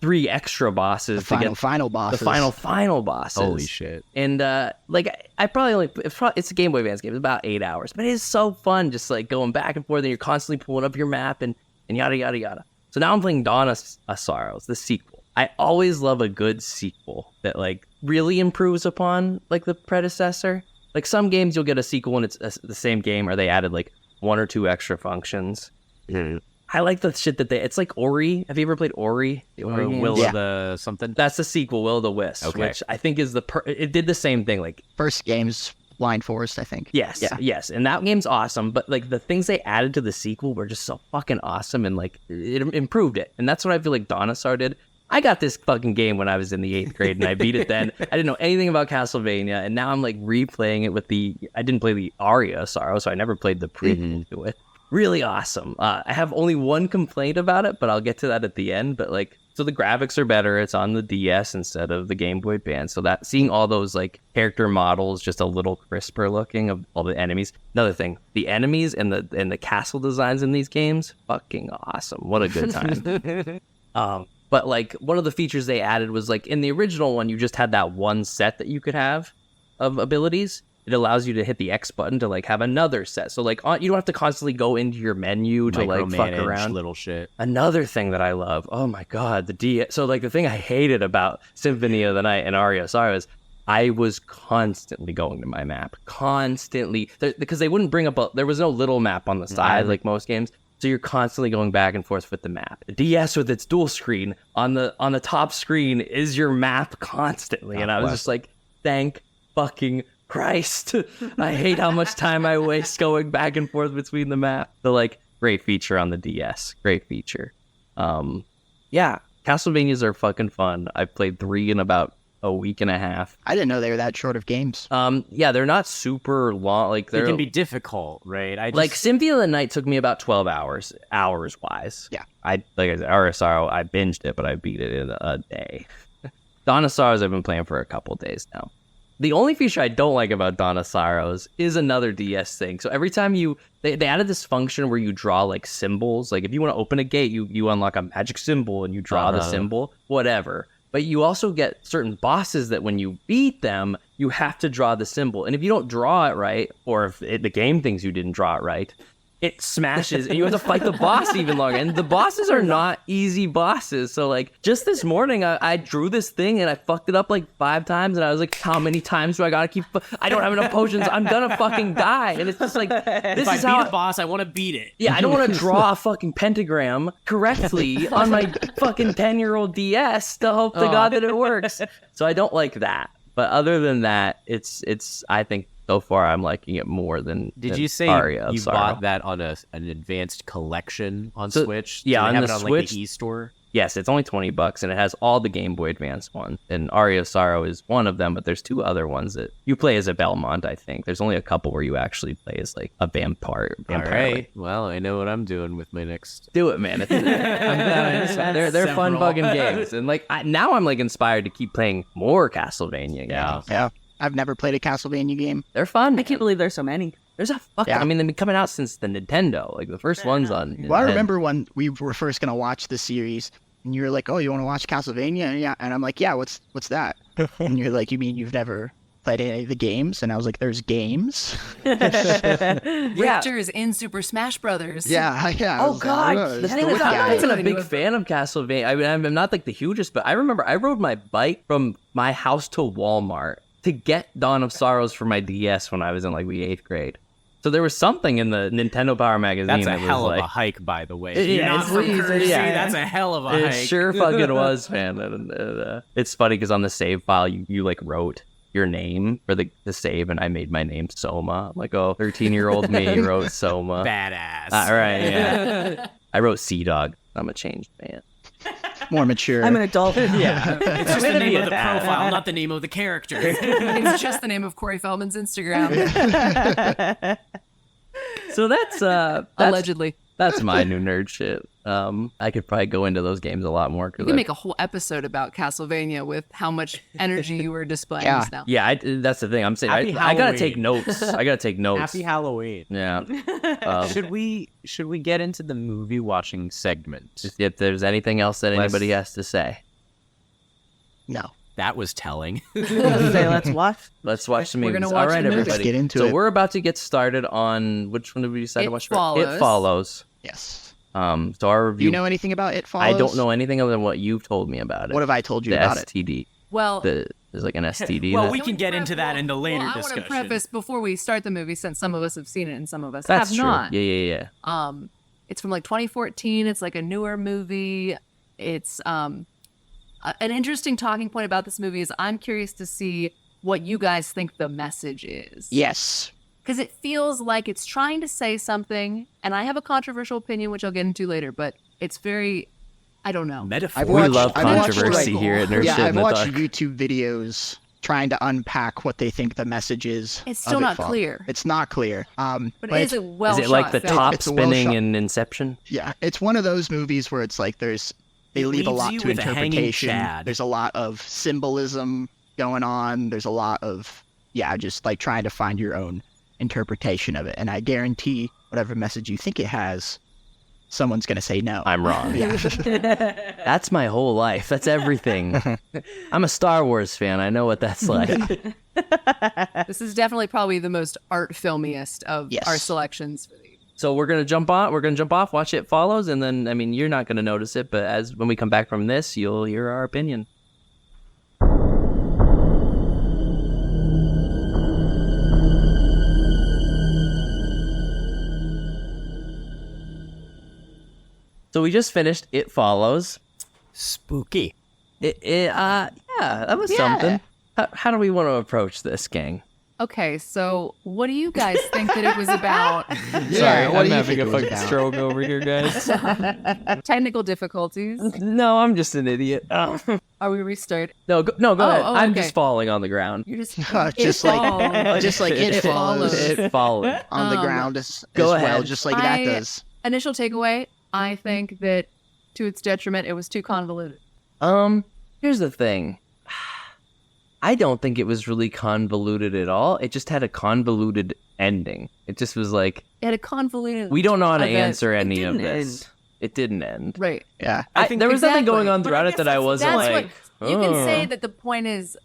3 extra bosses final bosses. The final bosses. Holy shit. And like I probably it's a Game Boy Advance game. It's about 8 hours, but it is so fun just like going back and forth, and you're constantly pulling up your map and yada, yada, yada. So now I'm playing Dawn of Sorrows, the sequel. I always love a good sequel that, like, really improves upon, like, the predecessor. Like, some games you'll get a sequel and it's the same game, or they added, like, 1 or 2 extra functions. I like the shit that it's like Ori. Have you ever played Ori? The Ori games? Will of the something? That's the sequel, Will of the Wisp, which I think is it did the same thing, like... First game's Blind Forest, I think. Yes, yes. And that game's awesome, but like the things they added to the sequel were just so fucking awesome, and like it improved it. And that's what I feel like Dawn of Sorrow did. I got this fucking game when I was in the 8th grade, and I beat it then. I didn't know anything about Castlevania, and now I'm like replaying it with I didn't play the Aria of Sorrow, so I never played the prequel to it. Really awesome. I have only one complaint about it, but I'll get to that at the end. But like, so the graphics are better. It's on the DS instead of the Game Boy Advance. So that seeing all those like character models just a little crisper looking of all the enemies. Another thing, the enemies and the castle designs in these games, fucking awesome. What a good time. But like one of the features they added was like in the original one, you just had that one set that you could have of abilities. It allows you to hit the X button to like have another set. So like you don't have to constantly go into your menu to like fuck around. Little shit. Another thing that I love, oh my god, so like the thing I hated about Symphony of the Night and Aria of Sorrow is I was constantly going to my map, constantly, because they wouldn't bring up there was no little map on the side like most games. So you're constantly going back and forth with the map. The DS with its dual screen on the top screen is your map constantly, and I was just like, thank fucking Christ. I hate how much time I waste going back and forth between the map. The like great feature on the DS. Great feature. Yeah, Castlevanias are fucking fun. I've played 3 in about a week and a half. I didn't know they were that short of games. Yeah, they're not super long. Like They they're can be difficult, right? like Symphony of the Night took me about 12 hours wise. Yeah. Like I said, RSR, I binged it, but I beat it in a day. Dawn of Sorrows I've been playing for a couple days now. The only feature I don't like about Dawn of Sorrows is another DS thing. So every time they added this function where you draw like symbols. Like if you want to open a gate, you unlock a magic symbol and you draw the symbol, whatever. But you also get certain bosses that when you beat them, you have to draw the symbol. And if you don't draw it right, or if the game thinks you didn't draw it right, it smashes and you have to fight the boss even longer. And the bosses are not easy bosses. So like just this morning, I drew this thing and I fucked it up like 5 times. And I was like, how many times do I gotta keep? I don't have enough potions. I'm gonna fucking die. And it's just like, this if is I how beat a boss, I want to beat it. yeah, I don't want to draw a fucking pentagram correctly on my fucking 10-year-old DS to hope to God that it works. So I don't like that. But other than that, it's I think so far I'm liking it more than Did you say Aria of you Sorrow. bought that on an advanced collection on So, Switch? yeah, Do they on have the it on Switch- like the e-store. Yes, it's only $20 and it has all the Game Boy Advance ones. And Aria of Sorrow is one of them, but there's 2 other ones that you play as a Belmont, I think. There's only a couple where you actually play as like a vampire. All right. Well, I know what I'm doing with my next. Do it, man. They're fun Several. fucking games. And like now I'm like inspired to keep playing more Castlevania games. Yeah. I've never played a Castlevania game. They're fun. I can't believe there's so many. There's a fucking. Yeah. I mean, they've been coming out since the Nintendo. Like the first one's on. Well, I Nintendo. remember when we were first going to watch the series, and you were like, oh, you want to watch Castlevania? Yeah. And I'm like, yeah, what's that? And you're like, you mean you've never played any of the games? And I was like, there's games? Richter's in Super Smash Brothers. Yeah. I Oh was God! like, The thing is, I'm not even a big fan of Castlevania. I mean, I'm not like the hugest, but I remember I rode my bike from my house to Walmart to get Dawn of Sorrows for my DS when I was in like the 8th grade. So there was something in the Nintendo Power magazine That's a that hell was of like, a hike, by the way. Yeah, You're not it's- from it's- Jersey, yeah. That's a hell of a it hike. sure fucking was, man. And, it's funny because on the save file, you like wrote your name for the save, and I made my name Soma. I'm like, oh, 13-year-old me wrote Soma. Badass. All right, yeah. I wrote Sea Dog. I'm a changed man. more mature. I'm an adult. Yeah. It's just the name of the profile, not the name of the character. It's just the name of Corey Feldman's Instagram, So that's allegedly. that's my new nerd shit. I could probably go into those games a lot more. You can make a whole episode about Castlevania with how much energy you were displaying Yeah. just now. Yeah, that's the thing. I'm saying Happy I gotta Halloween. take notes. I gotta take notes. Happy Halloween. Yeah. Should we get into the movie watching segment? Just if there's anything else that anybody has to say, No. That was telling. Say, let's watch. let's watch some We're movies. gonna watch All right, the movie. everybody. Let's get into so it. we're about to get started on which one did we decide to It watch? Follows. It Follows. Yes. So our Do review. you know anything about It Follows? I don't know anything other than what you've told me about it. What have I told you the about it? STD. Well, There's like an STD. Well, that- we can get into that in the later I want discussion. to preface before we start the movie, since some of us have seen it and some of us That's have true. not. Yeah. It's from like 2014. It's like a newer movie. It's an interesting talking point about this movie is I'm curious to see what you guys think the message is. Yes. Because it feels like it's trying to say something, and I have a controversial opinion, which I'll get into later, but it's very, I don't know. Metaphor. I've We watched- love I've watched, controversy like- here at Nerd Yeah, Shit in I've the watched Dark. YouTube videos trying to unpack what they think the message is. It's of still It not Follows. clear. It's not clear. But it it's- is a well Is it like the film. top It's a spinning well-shot- in Inception? Yeah, it's one of those movies where it's like they It leave a leaves lot you to with a hanging interpretation. chad. There's a lot of symbolism going on. There's a lot of just like trying to find your own interpretation of it. And I guarantee whatever message you think it has, someone's gonna say no. I'm wrong. Yeah. That's my whole life. That's everything. I'm a Star Wars fan. I know what that's like. This is definitely probably the most art filmiest of Yes. our selections for the So we're gonna jump on. We're gonna jump off. Watch It Follows, and then I mean you're not gonna notice it, but when we come back from this, you'll hear our opinion. So we just finished It Follows. Spooky. Yeah, that was Yeah. something. How do we want to approach this, gang? Okay, so what do you guys think that it was about? Yeah, what I'm do you having think a it was fucking about? stroke over here, guys. Technical difficulties. No, I'm just an idiot. Oh. Are we restart? No, go ahead. oh, I'm okay. just falling on the ground. You're just Just it like- falls. just like it follows. It follows. On the Um, ground as go well, ahead. just like that I- does. Initial takeaway, I think that to its detriment, it was too convoluted. Here's the thing. I don't think it was really convoluted at all. It just had a convoluted ending. It just was like, It had a convoluted. we don't know how to event. answer any of didn't this. end. It didn't end. Right. Yeah. I think there was nothing Exactly. going on But I throughout it guess that I wasn't That's like, what you can "Oh." say that the point is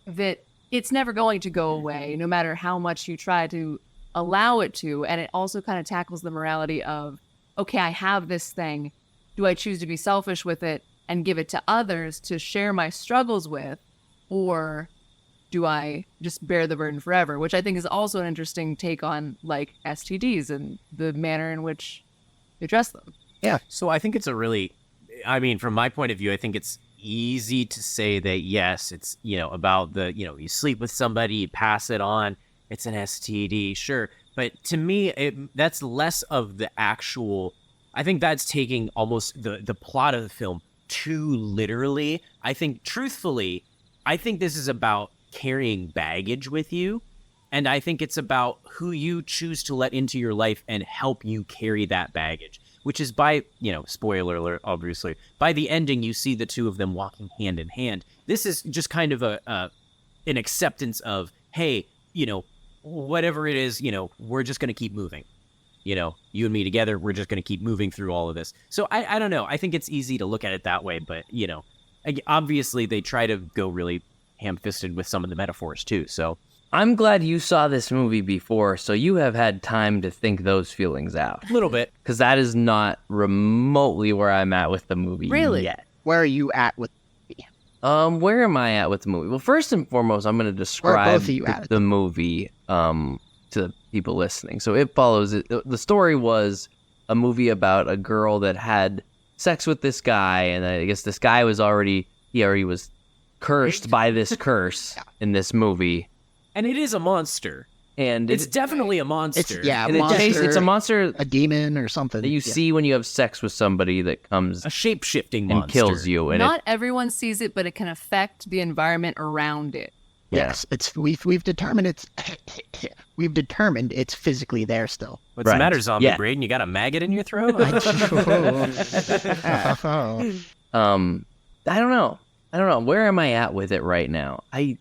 that it's never going to go away, no matter how much you try to allow it to. And it also kind of tackles the morality of, okay, I have this thing. Do I choose to be selfish with it and give it to others to share my struggles with, or do I just bear the burden forever? Which I think is also an interesting take on like STDs and the manner in which you address them. So I think it's a really, I mean, from my point of view, I think it's easy to say that, yes, it's, about you sleep with somebody, you pass it on, it's an STD, sure. But to me, that's less of the actual, I think that's taking almost the plot of the film too literally. I think, truthfully, I think this is about carrying baggage with you. And I think it's about who you choose to let into your life and help you carry that baggage, which is by, spoiler alert, obviously, by the ending, you see the two of them walking hand in hand. This is just kind of an acceptance of, hey, whatever it is, we're just going to keep moving. You and me together, we're just going to keep moving through all of this. So I don't know. I think it's easy to look at it that way, but, obviously they try to go really ham-fisted with some of the metaphors too. So I'm glad you saw this movie before, so you have had time to think those feelings out. a little bit. Because that is not remotely where I'm at with the movie Really? yet. Where are you at with Where am I at with the movie? Well, first and foremost, I'm going to describe both of you at? the movie to the people listening. So it follows it. The story was a movie about a girl that had sex with this guy, and I guess this guy was already was cursed by this curse in this movie, And it is a monster. and It's definitely a monster. and it's a monster a demon or something that you Yeah. see when you have sex with somebody that comes A shape-shifting and monster. kills you, and Not everyone sees it, but it can affect the environment around it. Yes, it's we've determined it's physically there still. What's the Right. matter, zombie Yeah. Braden? You got a maggot in your throat? I don't know. Where am I at with it right now? I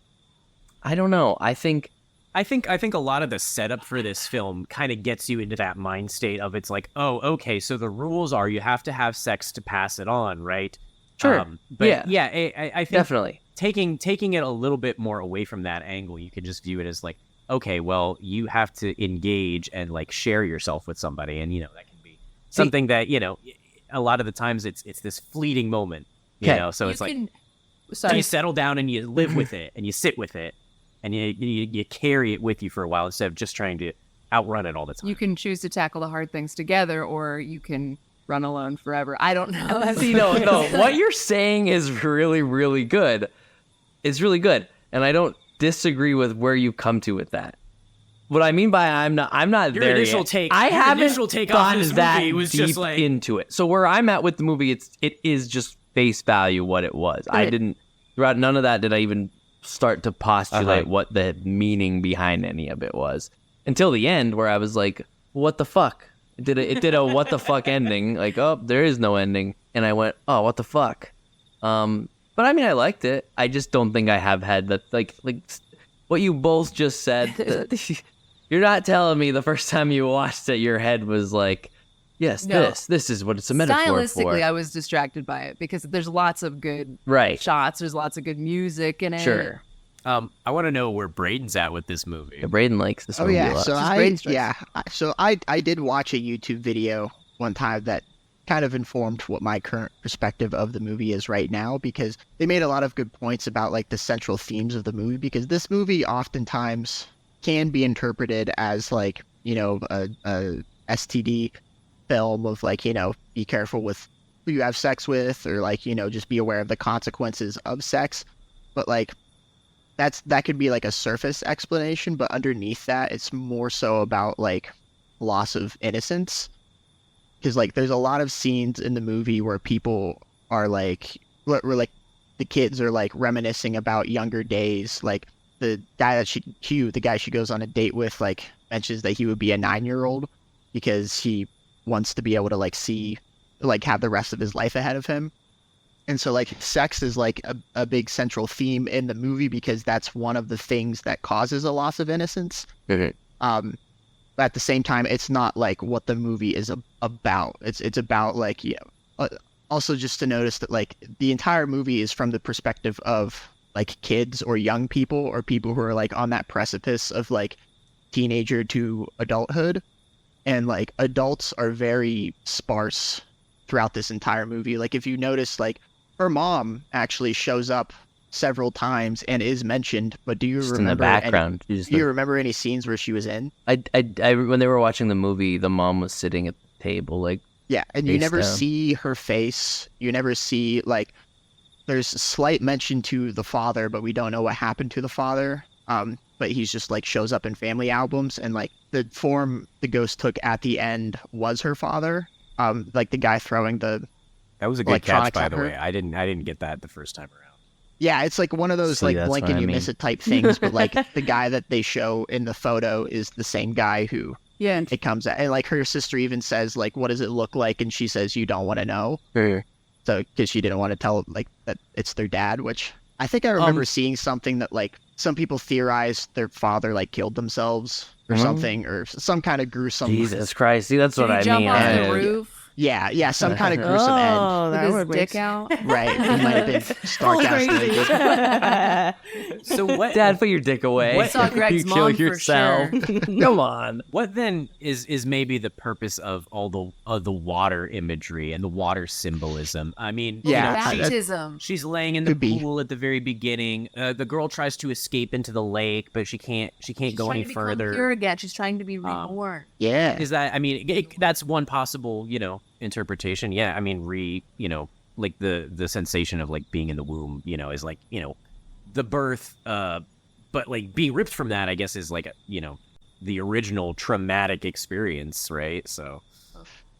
don't know. I think I think a lot of the setup for this film kind of gets you into that mind state of it's like, oh, okay, so the rules are you have to have sex to pass it on, right? Sure. But Yeah. I think definitely. taking it a little bit more away from that angle, you could just view it as like, okay, well, you have to engage and like share yourself with somebody, and that can be something that a lot of the times it's this fleeting moment, so it's like you settle down and you live with it and you sit with it and you carry it with you for a while instead of just trying to outrun it all the time. You can choose to tackle the hard things together, or you can run alone forever. I don't know. See, no. What you're saying is really, really good. It's really good, and I don't disagree with where you come to with that. What I mean by I'm not Your there initial yet. take- I your haven't initial take off gotten this that movie was deep just like- into it. So where I'm at with the movie, it is just face value what it was. I But- didn't throughout none of that did I even start to postulate Uh-huh. what the meaning behind any of it was until the end, where I was like, "What the fuck?" It did a what the fuck ending. Like, oh, there is no ending, and I went, "Oh, what the fuck." But I mean, I liked it. I just don't think I have had that like what you both just said. You're not telling me the first time you watched it, your head was like, "Yes, No. this is what it's a metaphor Stylistically, for." I was distracted by it because there's lots of good Right. shots. There's lots of good music in it. Sure. I want to know where Braden's at with this movie. Yeah, Braden likes this Oh movie a yeah, lot. so Just I brain stress. yeah, so I did watch a YouTube video one time that kind of informed what my current perspective of the movie is right now, because they made a lot of good points about like the central themes of the movie, because this movie oftentimes can be interpreted as like a STD film of like be careful with who you have sex with, or like just be aware of the consequences of sex, but like that could be like a surface explanation, but underneath that, it's more so about like loss of innocence. Because like there's a lot of scenes in the movie where people are like, where like the kids are like reminiscing about younger days. Like the guy that the guy she goes on a date with, like mentions that he would be a 9-year-old because he wants to be able to like see, like have the rest of his life ahead of him. And so like sex is like a big central theme in the movie because that's one of the things that causes a loss of innocence. But at the same time, it's not like what the movie is about. It's about like, also just to notice that like the entire movie is from the perspective of like kids or young people or people who are like on that precipice of like teenager to adulthood. And like adults are very sparse throughout this entire movie. Like if you notice, like her mom actually shows up several times and is mentioned, but do you Just remember in the background? do you remember any scenes where she was in? I when they were watching the movie, the mom was sitting at the table, like Yeah, and you face never down. see her face. You never see like there's slight mention to the father, but we don't know what happened to the father. But he's just like shows up in family albums, and like the form the ghost took at the end was her father. Like the guy throwing the That was a good catch, electronics by at the her. way. I didn't get that the first time around. Yeah, it's like one of those See, like that's blink what and I you mean. miss it type things, but like the guy that they show in the photo is the same guy who Yeah, and it comes at. And like her sister even says like, "What does it look like?" And she says, "You don't want to know." So because she didn't want to tell like that it's their dad, which I think I remember seeing something that like some people theorized their father like killed themselves or something, or some kind of gruesome. Jesus Christ! See, that's Did what he I jump mean. off I- the roof Yeah, some kind of gruesome end. oh, with that his would make dick out? Right, he might have been Starcast. So what? Dad, put your dick away. I saw Greg's You kill mom for yourself. sure. Come on. What then is maybe the purpose of all the water imagery and the water symbolism? I mean, Yeah, she's, Baptism. she's laying in the Could be. pool at the very beginning. The girl tries to escape into the lake, but she can't She's go trying any to become further. pure again. She's trying to be reborn. Yeah, Is that? I mean, that's one possible, interpretation. Yeah, I mean, like the sensation of like being in the womb, is like, the birth. But like being ripped from that, I guess, is like the original traumatic experience, right? So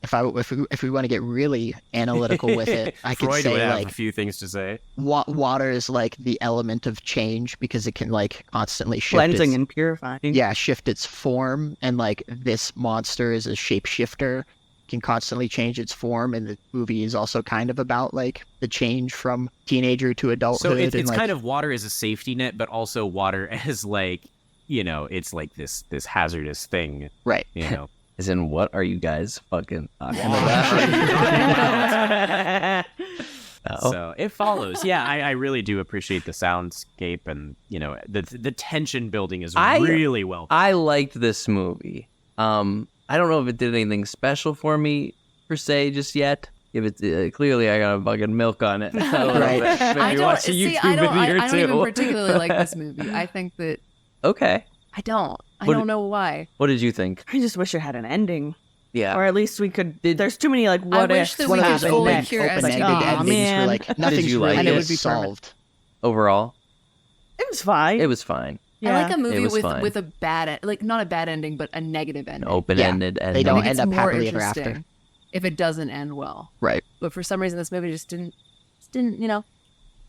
if we want to get really analytical with it, I could Freud would say have like a few things to say. water is like the element of change because it can like constantly shift cleansing its, and purifying. shift its form, and like this monster is a shapeshifter, can constantly change its form, and the movie is also kind of about like the change from teenager to adulthood. So it's and, like, kind of water as a safety net, but also water as like, it's like this hazardous thing, right. As in, what are you guys fucking talking about? Oh. So it follows. Yeah, I really do appreciate the soundscape, and the tension building is really well. I liked this movie. I don't know if it did anything special for me per se just yet. If it clearly I got a fucking milk on it. Right. Maybe watch a YouTube I don't video even too. particularly like this movie. I think that Okay. I don't What- know why. What did you think? I just wish it had an ending, Yeah. or at least we could. There's too many like what wish ifs. that One we of could those fully open, cure as open-ended God. endings where Man. like nothing's you like really it? And it would be solved. Overall, It was fine. it was fine. Yeah. I like a movie was fine. with a bad like not a bad ending, but a negative ending. Open-ended They ending. don't I think end it's up more happily ever interesting after. if it doesn't end well. Right. But for some reason, this movie just didn't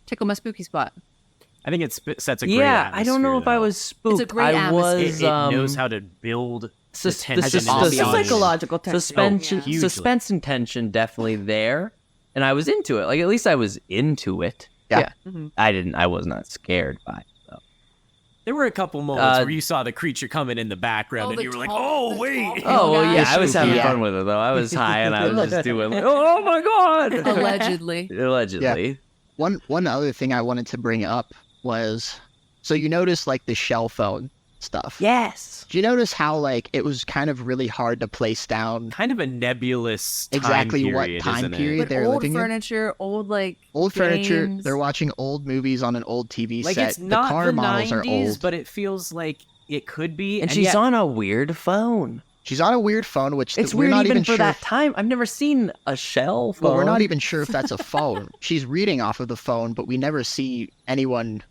tickle my spooky spot. I think it sets a great Yeah, I don't know atmosphere, if I though. was spooked. It's a great I was. atmosphere. It knows how to build the sus- tension. the sus- and the It's ambiance. psychological tension. suspension, Oh, yeah. suspense and tension definitely there, and I was into it. Like at least I was into it. Yeah. Mhm. I was not scared by it. Though. There were a couple moments Uh, where you saw the creature coming in the background, and the you were like, tall- "Oh the wait!" tall- Oh well, yeah, guy. I was having Yeah. fun with it though. I was high and I was just doing like, oh my god, Allegedly. allegedly. One other thing I wanted to bring up was, so you notice like the shell phone stuff. Yes. Do you notice how like it was kind of really hard to place down Kind of a nebulous time exactly period, what time isn't it? period But they're old living in? furniture, old like Old furniture. games. They're watching old movies on an old TV Like set. it's not the car the models 90s, are old. but it feels like it could be. And she's yet- on a weird phone. She's on a weird phone, which It's we're weird not even for sure. that time. I've never seen a shell phone. Well, we're not even sure if that's a phone. She's reading off of the phone, but we never see anyone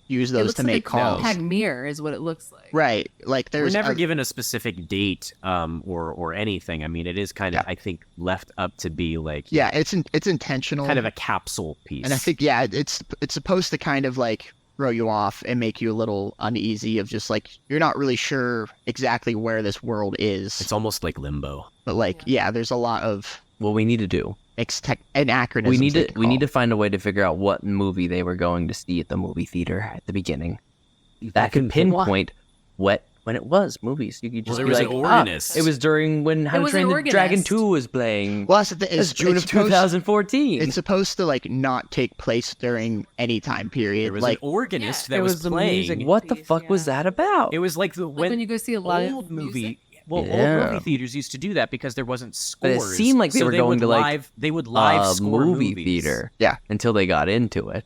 use It those looks to like make a calls. compact mirror is what it looks like. Right. Like We're there's never given a specific date or anything. I mean, it is kind of, I think, left up to be like yeah, it's intentional. kind of a capsule piece. And I think it's supposed to kind of like throw you off and make you a little uneasy of just like you're not really sure exactly where this world is. it's almost like Limbo. But like there's a lot of What we need to do, anachronisms. we need to find a way to figure out what movie they were going to see at the movie theater at the beginning. That could pinpoint when it was movies. You could just there be was like, an organist. it was during when How to was an Train the Dragon organist. 2 was playing. Well, that's the thing. It's June of supposed- 2014. It's supposed to like not take place during any time period. There was like an organist that It was was the playing. music. What the piece, fuck was that about? It was like When you go see a lot old of movie. music. Well, Yeah. old movie theaters used to do that because there wasn't But scores. it seemed like they so were going would to, like, live, they would live score movie movies. theater. Yeah. Until they got into it,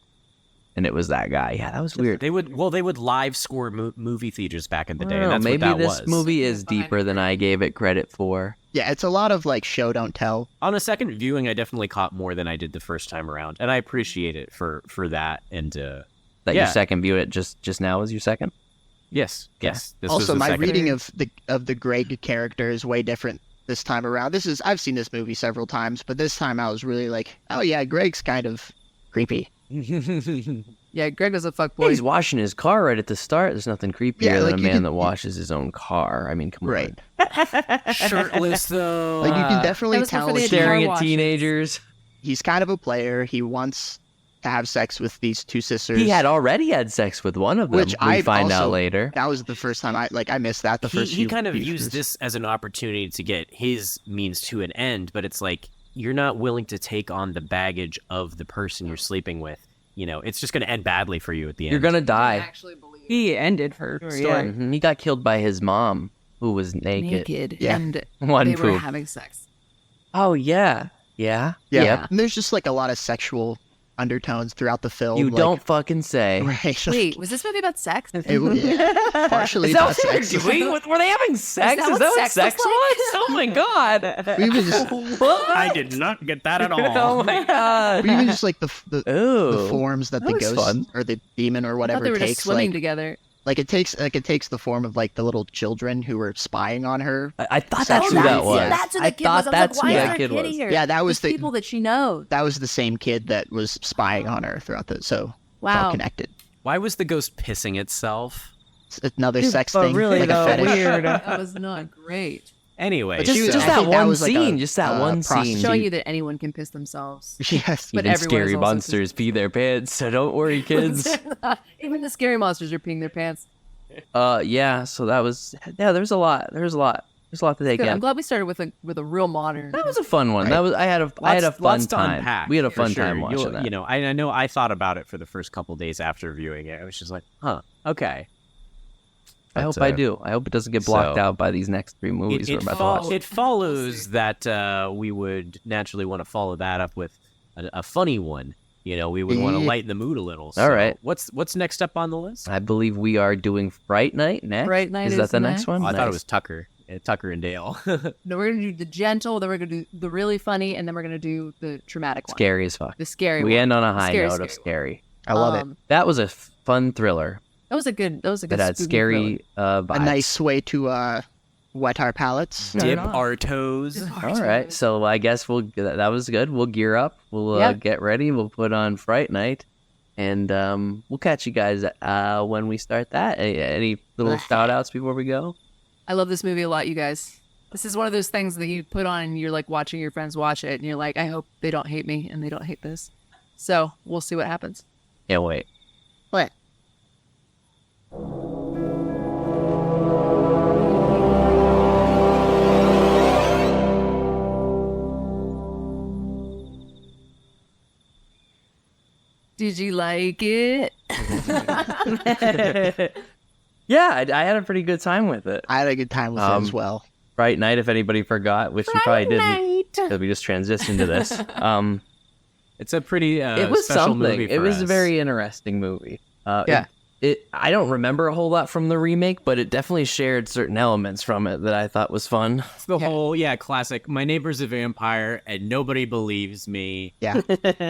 and it was that guy. Yeah, that was weird. They would live score movie theaters back in the I day, don't and know, that's maybe what that this was. movie is deeper than I gave it credit for. yeah, it's a lot of like show don't tell. On a second viewing, I definitely caught more than I did the first time around, and I appreciate it for that. And That Yeah. your second view it just now was your second. yes, this was Also, the my second. reading of the Greg character is way different this time around. I've seen this movie several times, but this time I was really like, oh yeah, Greg's kind of creepy. Yeah, Greg was a Yeah, fuckboy. he's washing his car right at the start. There's nothing creepier Yeah, than like, a you man can- that washes his own car. I mean, come Right. on. Shirtless though. Like you can definitely that was tell before they had Staring car at washes. teenagers. he's kind of a player. He wants to have sex with these two sisters. He had already had sex with one of them. Which we I find out also- later. That was the first time I missed that. The first he few kind of features. used this as an opportunity to get his means to an end, but it's like you're not willing to take on the baggage of the person you're sleeping with. You know, it's just going to end badly for you at the end. You're gonna I die. actually believe He ended her story. Yeah. Mhm. He got killed by his mom, who was naked. Yeah. and One they were poop. having sex. Oh yeah, yeah, Yeah. Yep. And there's just like a lot of sexual undertones throughout the film. You like- don't fucking say. Right. Wait, was this movie about sex? Yeah, partially Is that about what they were sex. doing? Were they having sex? that Is what that what sex sex looks was? like? Oh my god! We even just, I did not get that at all. Oh my god! we even just like the Ooh. forms that the That was ghost fun. or the demon or I thought whatever they were just takes. swimming Like, together. it takes the form of like the little children who were spying on her. I thought So that's who that's- that was. yeah, That's who the I kid thought was. I was that's like, why who is that there kid a kid was. here? Yeah, that was There's the people that she knows. that was the same kid that was spying on her throughout the so it's all Wow. connected. Why was the ghost pissing itself? It's another sex But thing, really, like though, a fetish. weird. That was not great. Anyway, But Just, she was- just I that think that one was like scene. a, Just that one scene. prostitute. Showing you that anyone can piss themselves. Yes. But Even everyone scary is also monsters pee their pants, so don't worry, kids. Even the scary monsters are peeing their pants. Yeah. So that was There's a lot. There's a lot to take Good. I'm in. glad we started with a real modern. That was a fun one. Right. That was I had a fun lots to time. unpack, We had a for fun sure. time watching that. You know, I know I thought about it for the first couple days after viewing it. I was just like, huh, okay. I hope But, I do. I hope it doesn't get blocked so- out by these next three movies we're about to watch. It follows that we would naturally want to follow that up with a funny one. You know, we would want to Yeah. lighten the mood a little. All right. What's next up on the list? I believe we are doing Fright Night next. Fright Night is that is the next next. one? Oh, I thought it Nice. was Tucker. Tucker and Dale. No, we're gonna do the gentle, then we're gonna do the really funny, and then we're gonna do the traumatic one. Scary as fuck. The scary We one. end on a The high scary, note of scary scary. I love it. That was a fun thriller That was a good. That was a good. that had spooky scary thriller. vibes. A nice way to wet our palates. Dip our toes. All right, so I guess that was good. We'll gear up. We'll Yeah. get ready. We'll put on Fright Night, and we'll catch you guys when we start that. Any little shout outs before we go? I love this movie a lot, you guys. This is one of those things that you put on and you're like watching your friends watch it, and you're like, I hope they don't hate me and they don't hate this. So we'll see what happens. Can't wait. What? Did you like it? Yeah, I had a pretty good time with it. I had a good time with it as well. Fright Night, if anybody forgot, which you probably didn't, because we just transitioned to this. It's a pretty It was special something. movie It for was a us. very interesting movie. Yeah. I don't remember a whole lot from the remake, but it definitely shared certain elements from it that I thought was fun. It's the whole classic. My neighbor's a vampire and nobody believes me. Yeah.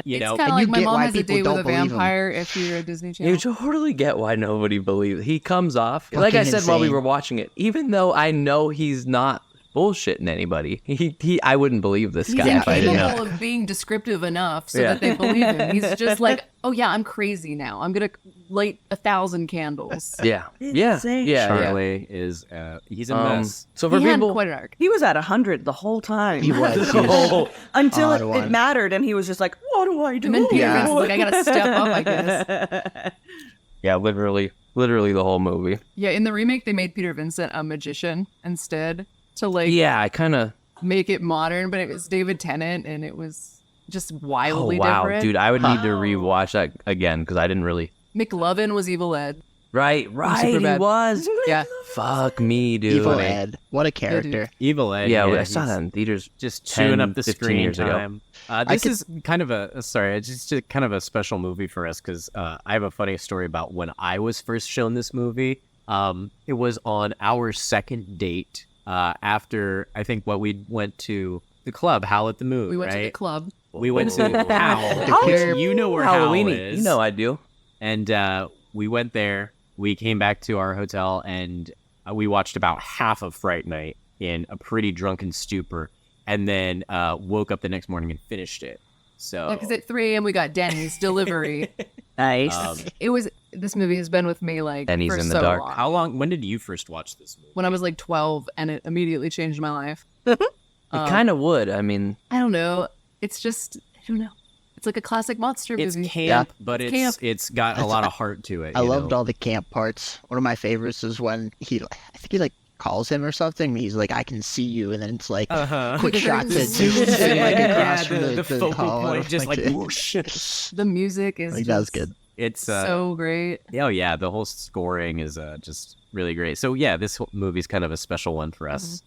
You know, It's kind of And like you my get mom why has a people date with don't a believe him. vampire if you're a Disney Channel. You totally get why nobody believes. He comes off, like I Fucking said while we insane. were watching it, even though I know he's not bullshitting anybody. I wouldn't believe this He's guy if I didn't know. incapable of being descriptive enough so Yeah. that they believe him. He's just like, oh yeah, I'm crazy now. I'm gonna light 1,000 candles. Yeah. Yeah. Insane. Yeah. Charlie is he's a mess. So for He had people, quite an arc. He was at 100 the whole time. He was. Until Odd it one. mattered, and he was just like, "What do I do?" And then Peter Yeah. Vincent's like, I gotta step up, I guess. yeah, literally the whole movie. Yeah, in the remake, they made Peter Vincent a magician instead to Yeah, I kind of. make it modern, but it was David Tennant, and it was just Oh wildly wow, different. dude! I would need to rewatch that again because I didn't really. McLovin was Evil Ed. Right, he Superbad. was. Yeah, Fuck me, dude. Evil Ed. What a character. Evil Ed. Yeah, I saw he's that in theaters. just 10, chewing up the 15 screen years ago. time. This is kind of kind of a special movie for us because I have a funny story about when I was first shown this movie. It was on our second date after I think we went to the club, Howl at the Moon. we went to right? the club. We went to Howl. How- You know where Howl Halloweeny. is. You know I do. And we went there. We came back to our hotel, and we watched about half of Fright Night in a pretty drunken stupor, and then woke up the next morning and finished it. So Because at 3 a.m. we got Denny's delivery. Nice. This movie has been with me like Denny's for in the so dark. long. when did you first watch this movie? When I was like 12, and it immediately changed my life. It kind of would. I mean, I don't know. It's just I don't know. It's like a classic monster It's movie. camp, but camp. it's got a lot of heart to it. I you loved know? all the camp parts. One of my favorites is when I think he like calls him or something. He's like, I can see you, and then it's like quick shots at Zooms dudes in, like across yeah, from the focal hall. point, just like whoosh. The music is Like, that was just good. It's so great. oh yeah, the whole scoring is just really great. So yeah, this movie's kind of a special one for us.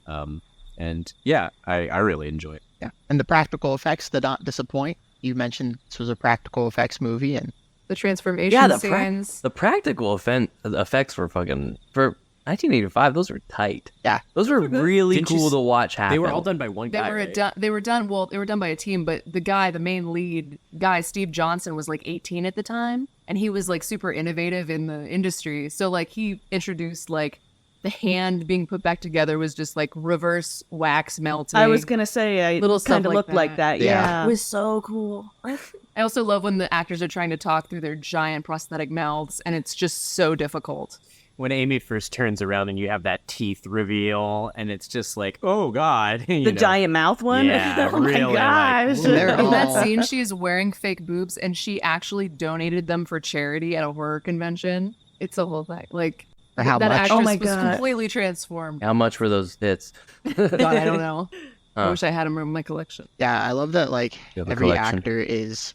And yeah, I really enjoy it. Yeah, and the practical effects did not disappoint. You mentioned this was a practical effects movie, and The transformation yeah, the scenes. practical effects were fucking for 1985. Those were tight. Yeah. those were really Didn't you cool s- to watch happen. They were all done by one They guy. were right? done. They were done by a team, but the main lead guy, Steve Johnson, was like 18 at the time, and he was like super innovative in the industry. So like he introduced like the hand being put back together was just like reverse wax melting. I was gonna say, Little stuff kind of like looked like that. that. Yeah. Yeah, It was so cool. I also love when the actors are trying to talk through their giant prosthetic mouths, and it's just so difficult. When Amy first turns around and you have that teeth reveal, and it's just like, oh god, the giant mouth one. Yeah, oh my really, like, gosh. And they're In that all- scene, she is wearing fake boobs, and she actually donated them for charity at a horror convention. It's a whole thing. Like For how that much? actress Oh my was God. completely transformed. How much were those hits? God, I don't know. I Oh. wish I had them in my collection. Yeah, I love that. Like You have a every collection. actor is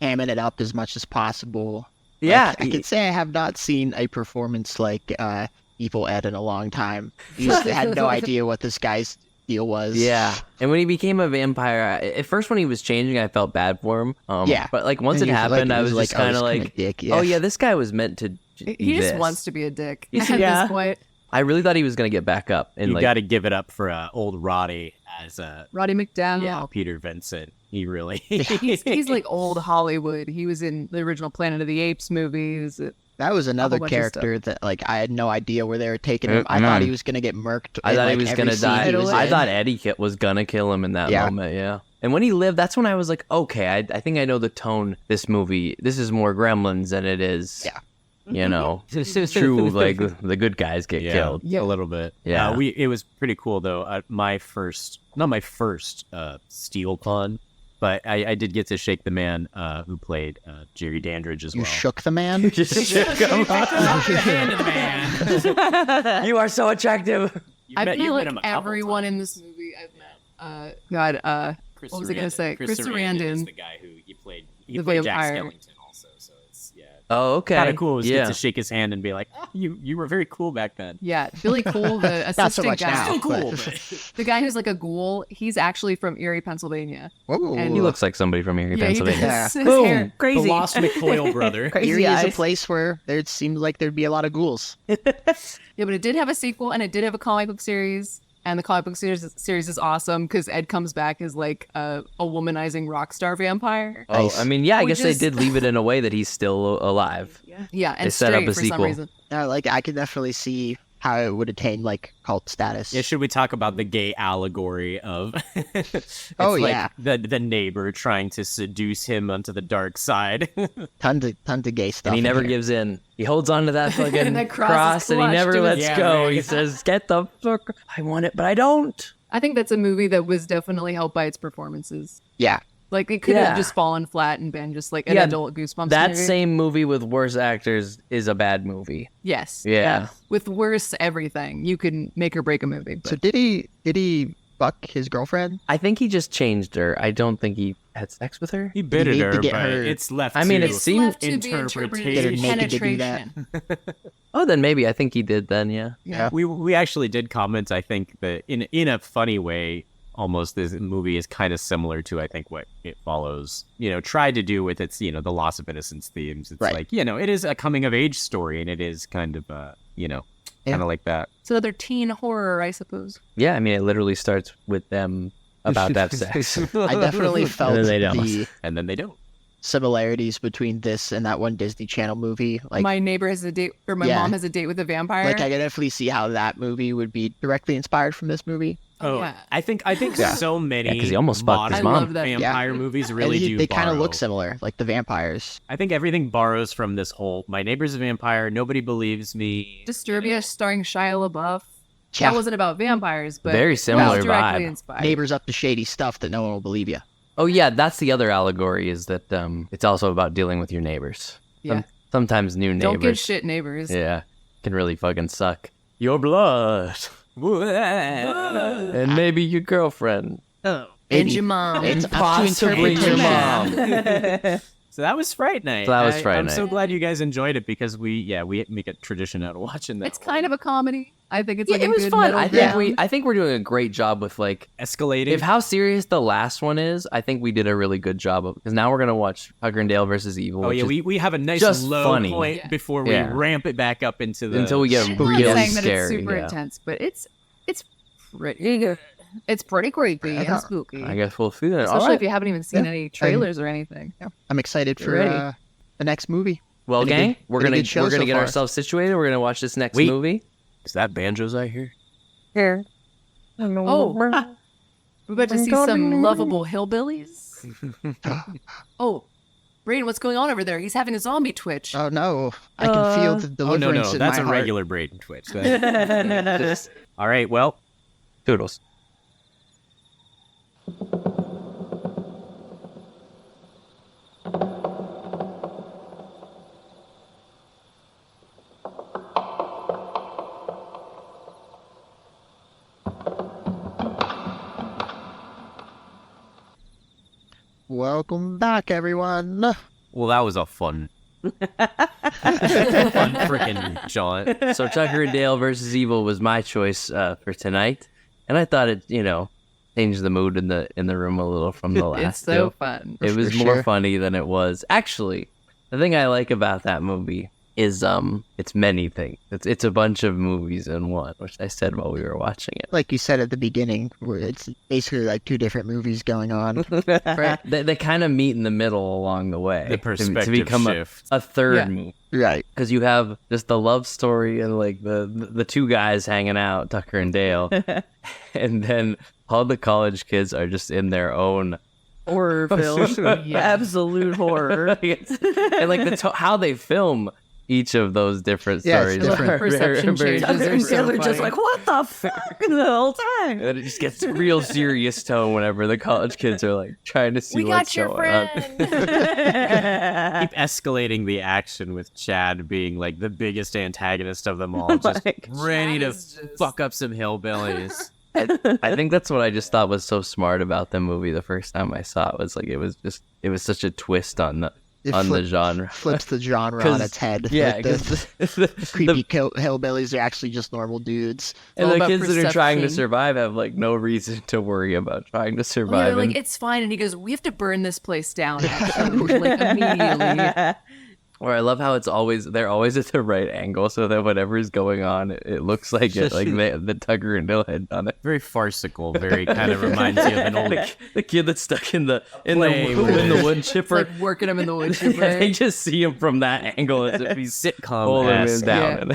hamming it up as much as possible. Yeah, Like, I could say I have not seen a performance like Evil Ed in a long time. You just had no idea what this guy's deal was. Yeah, and when he became a vampire, at first when he was changing, I felt bad for him. Yeah. but like once And it he was like- happened, he I was was just like, oh, kind of he's kinda like, dick, yeah. oh yeah, this guy was meant to. He just this. wants to be a dick He's- at yeah. this point. I really thought he was gonna get back up, and You like, got to give it up for old Roddy as Roddy McDowell. Peter Vincent. He really He's like old Hollywood. He was in the original Planet of the Apes movies. That was another bunch of character that like I had no idea where they were taking Mm, him. I thought mm. he was gonna get murked. I in, thought he like, was every gonna scene die. he was I in. thought Eddie was gonna kill him in that Yeah. moment. Yeah, and when he lived, that's when I was like, okay, I think I know the tone. This movie, this is more Gremlins than it is. Yeah. You know, true. Like the good guys get killed. a little bit. Yeah. It was pretty cool though. Not my first Steel Con, but I did get to shake the man who played Jerry Dandridge as You well. shook the man. Just shook him. You are so attractive. I've met like everyone in this movie. I've met. What was I gonna say? Chris Sarandon. the guy who he played The played Jack vampire. Skellington also. So it's Oh, okay. Kind of cool. It was yeah. good to shake his hand and be like, you were very cool back then. Yeah, Billy Cole, the Not so assistant much guy. now. Still cool, but- but The guy who's like a ghoul, he's actually from Erie, Pennsylvania. Whoa. And He looks like somebody from Erie, Yeah, he Pennsylvania. does. His Boom. hair. Crazy. the Lost McCoyle brother. Crazy Erie is a eyes. place where there seems like there'd be a lot of ghouls. Yeah, but it did have a sequel and it did have a comic book series. And the comic book series is awesome because Ed comes back as like a womanizing rock star vampire. Oh, Nice. I mean, yeah, I Which guess they is- did leave it in a way that he's still alive. Yeah, and They set up straight a for some sequel. reason. Like I could definitely see how it would attain like cult status. Yeah, should we talk about the gay allegory of it's Oh, like yeah. the neighbor trying to seduce him onto the dark side. Tons of gay stuff. And he in never here. gives in. He holds on to that fucking That cross cross, is and he clutched never to lets his- Yeah, go. right. He says, "Get the fuck! I want it, but I don't." I think that's a movie that was definitely helped by its performances. Yeah. Like it could Yeah. have just fallen flat and been just like an Yeah, adult Goosebumps That movie. same movie with worse actors is a bad movie. Yes. Yeah. With worse everything, you can make or break a movie. But So did he fuck his girlfriend? I think he just changed her. I don't think he had sex with her. He bitted need to her, get but her- it's left. I mean, to it it's seemed left to be interpreted Get her as naked to do that. penetration. Oh, then maybe I think he did. Then yeah. Yeah. We actually did comment. I think that in a funny way, almost this movie is kind of similar to I think what it follows. Tried to do with its the loss of innocence themes. It's Right. like it is a coming of age story, and it is kind of kind of like that. It's another teen horror, I suppose. Yeah, I mean, it literally starts with them about to have sex. I definitely felt then they don't. the And then they don't. similarities between this and that one Disney Channel movie. Like My neighbor has a date, or my Yeah. mom has a date with a vampire. I can definitely see how that movie would be directly inspired from this movie. Oh, yeah. I think Yeah. so many 'cause he almost fucked his modern mom. I love that. vampire movies really And do. they kind of look borrow. similar, like the vampires. I think everything borrows from this whole "my neighbor's a vampire, nobody believes me." Disturbia starring Shia LaBeouf. Yeah. That wasn't about vampires, but Very it was similar directly vibe. inspired. Neighbors up to shady stuff that no one will believe you. Oh yeah, that's the other allegory is that it's also about dealing with your neighbors. Yeah. Sometimes new neighbors. Don't give shit neighbors. Yeah, can really fucking suck. Your blood, and maybe your girlfriend. And Maybe. your mom. It's up to Possibly your interpretation. mom. So that was Fright Night. So that was Fright I'm so Night. glad you guys enjoyed it because we make a tradition out of watching that. It's kind of a comedy. I think it's Yeah, like it a was good fun. middle I think ground. I think we're doing a great job with like escalating. if how serious the last one is. I think we did a really good job of because now we're gonna watch Tucker and Dale versus Evil. oh which yeah, is- we have a nice just low funny. point Yeah. before we Yeah. ramp it back up into the until we get I'm not really saying that scary. it's super yeah. intense, but it's pretty good. It's pretty creepy and spooky. I guess we'll feel it. Especially All right. if you haven't even seen any trailers or anything. I'm excited Get for ready. the next movie. Well, Been a gang, good- we're been a gonna good show we're gonna so get far. ourselves situated. We're gonna watch this next Wait. movie. Is that banjos I hear? Oh, we're about to see some lovable hillbillies. Oh, Brayden, what's going on over there? He's having a zombie twitch. Oh no, I can feel the Oh deliverance no, in that's my a heart. regular Braden Twitch. All right, well, Toodles. Welcome back, everyone. well, that was a fun freaking jaunt. So Tucker and Dale versus Evil was my choice for tonight, and I thought it changed the mood in the room a little from the last. It's so two. fun. It was For more sure. funny than it was. Actually, the thing I like about that movie is it's many things. It's a bunch of movies in one, which I said while we were watching it. Like you said at the beginning, where it's basically like two different movies going on. They kind of meet in the middle along the way. The to perspective become shift. a third Yeah. movie. Right. Because you have just the love story and like the two guys hanging out, Tucker and Dale, and then all the college kids are just in their own Horror film. Yeah. Absolute horror. and like how they film each of those different Yeah, it's stories. different. are Perception very changes different. are so They're just funny. like, what the fuck the whole time? And it just gets real serious tone whenever the college kids are like trying to see We what's got your going on. friend. Keep escalating the action with Chad being like the biggest antagonist of them all, just Like, ready Chad to is just- fuck up some hillbillies. I think that's what I just thought was so smart about the movie the first time I saw it was like it was such a twist on It on the genre. flips the genre 'Cause- on its head. Yeah, Like, because the creepy hillbillies are actually just normal dudes. and all the about kids that are trying to perception. survive have like no reason to worry about trying to Yeah, survive. they're like, and- it's fine. And he goes, we have to burn this place down, actually, like, immediately. Or I love how they're always at the right angle, so that whatever is going on, it looks like it, like the Tucker and Dale had done it. Very farcical. Very kind of reminds you of an old. The kid that's stuck in the Flame. wood chipper. Like working him in the wood Yeah, chipper. they just see him from that angle as if he's Sitcom holding him esque. down.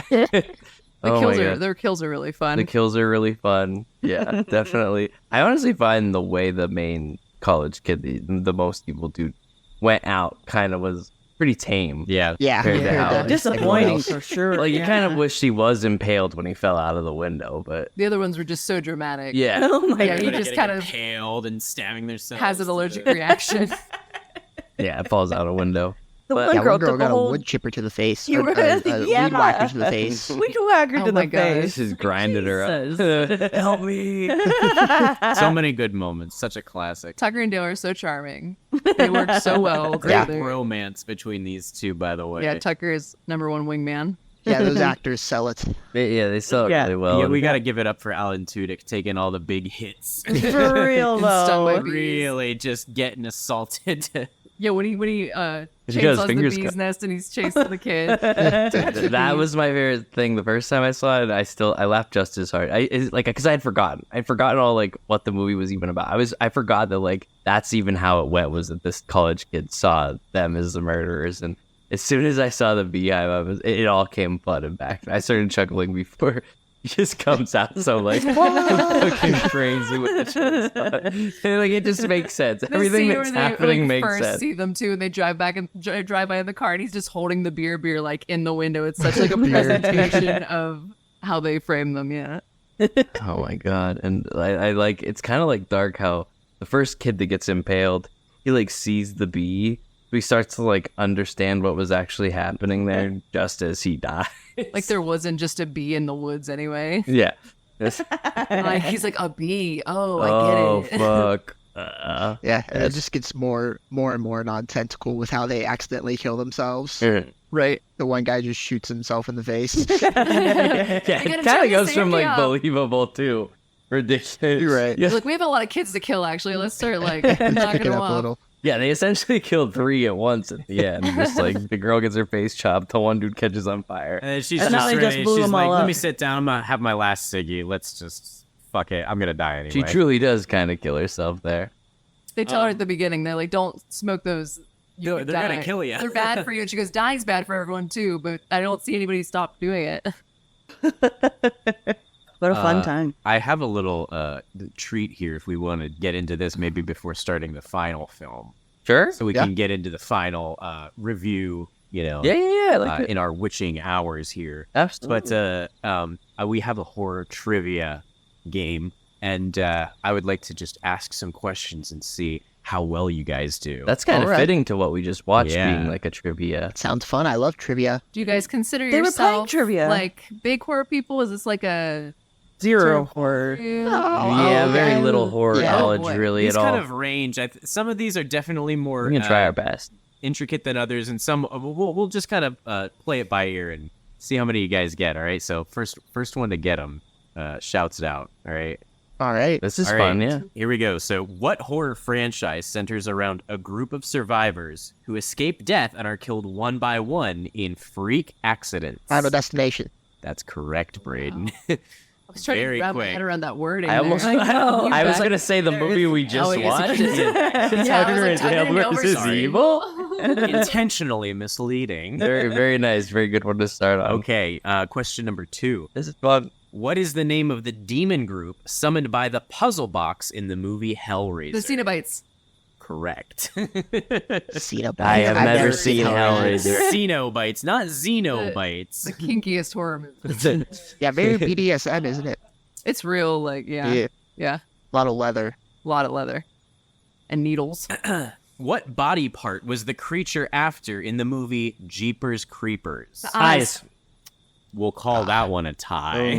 Their kills are really fun. The kills are really fun. Yeah, definitely. I honestly find the way the main college kid, the most evil dude, went out kind of was pretty tame. Yeah. Yeah, Compared to how- everyone Disappointing else. for sure. Like, you kind of wish he was impaled when he fell out of the window, but The other ones were just so dramatic. yeah. Oh my Yeah, he god. just kind of impaled and stabbing themselves. has an allergic reaction. Yeah, it falls out a window. The But- one Yeah, girl one girl took a got a whole wood chipper to the face. You Or, really? Yeah. weed whacker to the face. weed whacker Oh to my the gosh. face. Just grinded her up. Jesus. Help me. So many good moments. Such a classic. Tucker and Dale are so charming. They work so well Great Yeah. together. romance between these two, by the way. Yeah, Tucker is number one wingman. Yeah, those actors sell it. Yeah, they sell it Yeah. really well. Yeah, we got to give it up for Alan Tudyk taking all the big hits. For real Stung by though. bees. Really just getting assaulted. Yeah, when he He got his chainsaws the fingers bee's cut. nest and he's chasing the kid. That was my favorite thing. The first time I saw it, I laughed just as hard. Because I had forgotten. I'd forgotten all like what the movie was even about. I forgot that like that's even how it went, was that this college kid saw them as the murderers, and as soon as I saw the beehive, it all came flooding back. I started chuckling before he just comes out so like fucking crazy with the chainsaw. Like, it just makes sense. The Everything scene that's where they, happening like, makes first sense. see them too, and they drive by in the car, and he's just holding the beer like in the window. It's such like a presentation of how they frame them. Yeah, Oh my god! And I like, it's kind of like dark how the first kid that gets impaled, he like sees the bee. He starts to like understand what was actually happening there just as he dies. like there wasn't just a bee in the woods anyway. Yeah. It's- Like he's like a bee. Oh, I oh get it. fuck. Yeah, and it Yes. just gets more and more nonsensical with how they accidentally kill themselves. Right. The one guy just shoots himself in the face. Yeah, gotta it turn kind of this goes from like area. believable to ridiculous. You're right. Yeah. Like we have a lot of kids to kill. Actually, let's start like Pick knocking it them up a off. little. Yeah, they essentially killed 3 at once at the end. Just like the girl gets her face chopped, the one dude catches on fire. And then she's And just now they ready. just blew She's them like, all let up. me sit down. I'm going to have my last ciggy. Let's just, fuck it. I'm going to die anyway. She truly does kind of kill herself there. They tell her at the beginning, they're like, "Don't smoke those. They're could gonna die. kill ya." They're bad for you." And she goes, "Dying's bad for everyone too." But I don't see anybody stop doing it. What a fun time. I have a little treat here if we want to get into this maybe before starting the final film. Sure. So we Yeah. can get into the final review, Yeah. I like it. in our witching hours here. Absolutely. But we have a horror trivia game, and I would like to just ask some questions and see how well you guys do. That's kind of Alright. fitting to what we just watched, Yeah. being like a trivia. Sounds fun. I love trivia. Do you guys consider They were playing yourself trivia. like big horror people? Is this like a Zero horror. Yeah, very okay. little horror Yeah. knowledge Oh, boy. really These at all. kind of range. Some of these are definitely more We can try our best. intricate than others, and some we'll just kind of play it by ear and see how many you guys get. All right. So first one to get them shouts it out. All right. All right. This is All fun, right, yeah. Here we go. So, what horror franchise centers around a group of survivors who escape death and are killed one by one in freak accidents? Final Destination. That's correct, Braden. I was trying Very to wrap quick. my head around that wording. I almost, there. know. I was bet. gonna say the movie we just Oh, I guess you watched. just- Yeah, I was Tucker like, and Tucker Dale and Dale versus versus Evil. Intentionally misleading. Very, very nice. Very good one to start on. Okay, question number 2. This is fun. What is the name of the demon group summoned by the puzzle box in the movie Hellraiser? The Cenobites. Correct. Cenobites. I have I've never seen Hellraiser. Xenobites, not Xenobites. The kinkiest horror movie. Yeah, very BDSM, isn't it? It's real, like yeah. A lot of leather. A lot of leather and needles. What body part was the creature after in the movie Jeepers Creepers? Eyes. We'll call that one a tie.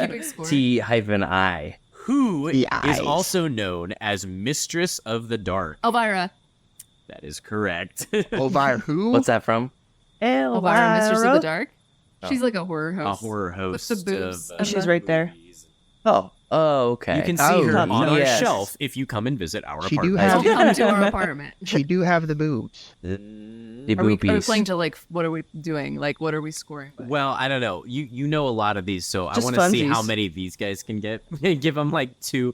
Keep exploring. T-I. Who The is eyes. also known as Mistress of the Dark? Elvira. That is correct. Elvira who? What's that from? Elvira, Mistress of the Elvira. Dark. Oh. She's like a horror A host. horror host. With the boobs. of, and She's the- right there. Oh, okay. You can see Oh, her on our yes. shelf if you come and visit our She do apartment. have- Don't come to our apartment. She do have the boobs. The Are we boobies. playing to like, what are we doing? Like, what are we scoring? by? Well, I don't know. You know a lot of these, so I Just want to see how funsies. many of these guys can get. Give them like two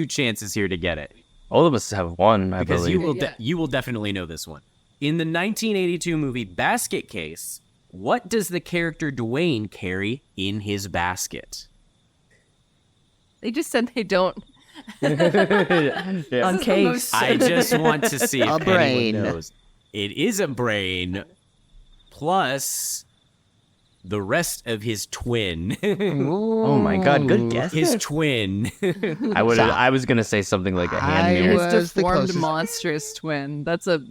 chances here to get it, All of us have one, I because believe. you will definitely know this one. In the 1982 movie Basket Case, what does the character Dwayne carry in his basket? They just said they don't. On This is the case. most- I just want to see if A brain. anyone knows. It is a brain, plus the rest of his twin. Oh my god, good guess. His twin. I was gonna say something like a hand I mirror. was His the deformed closest. monstrous twin. That's a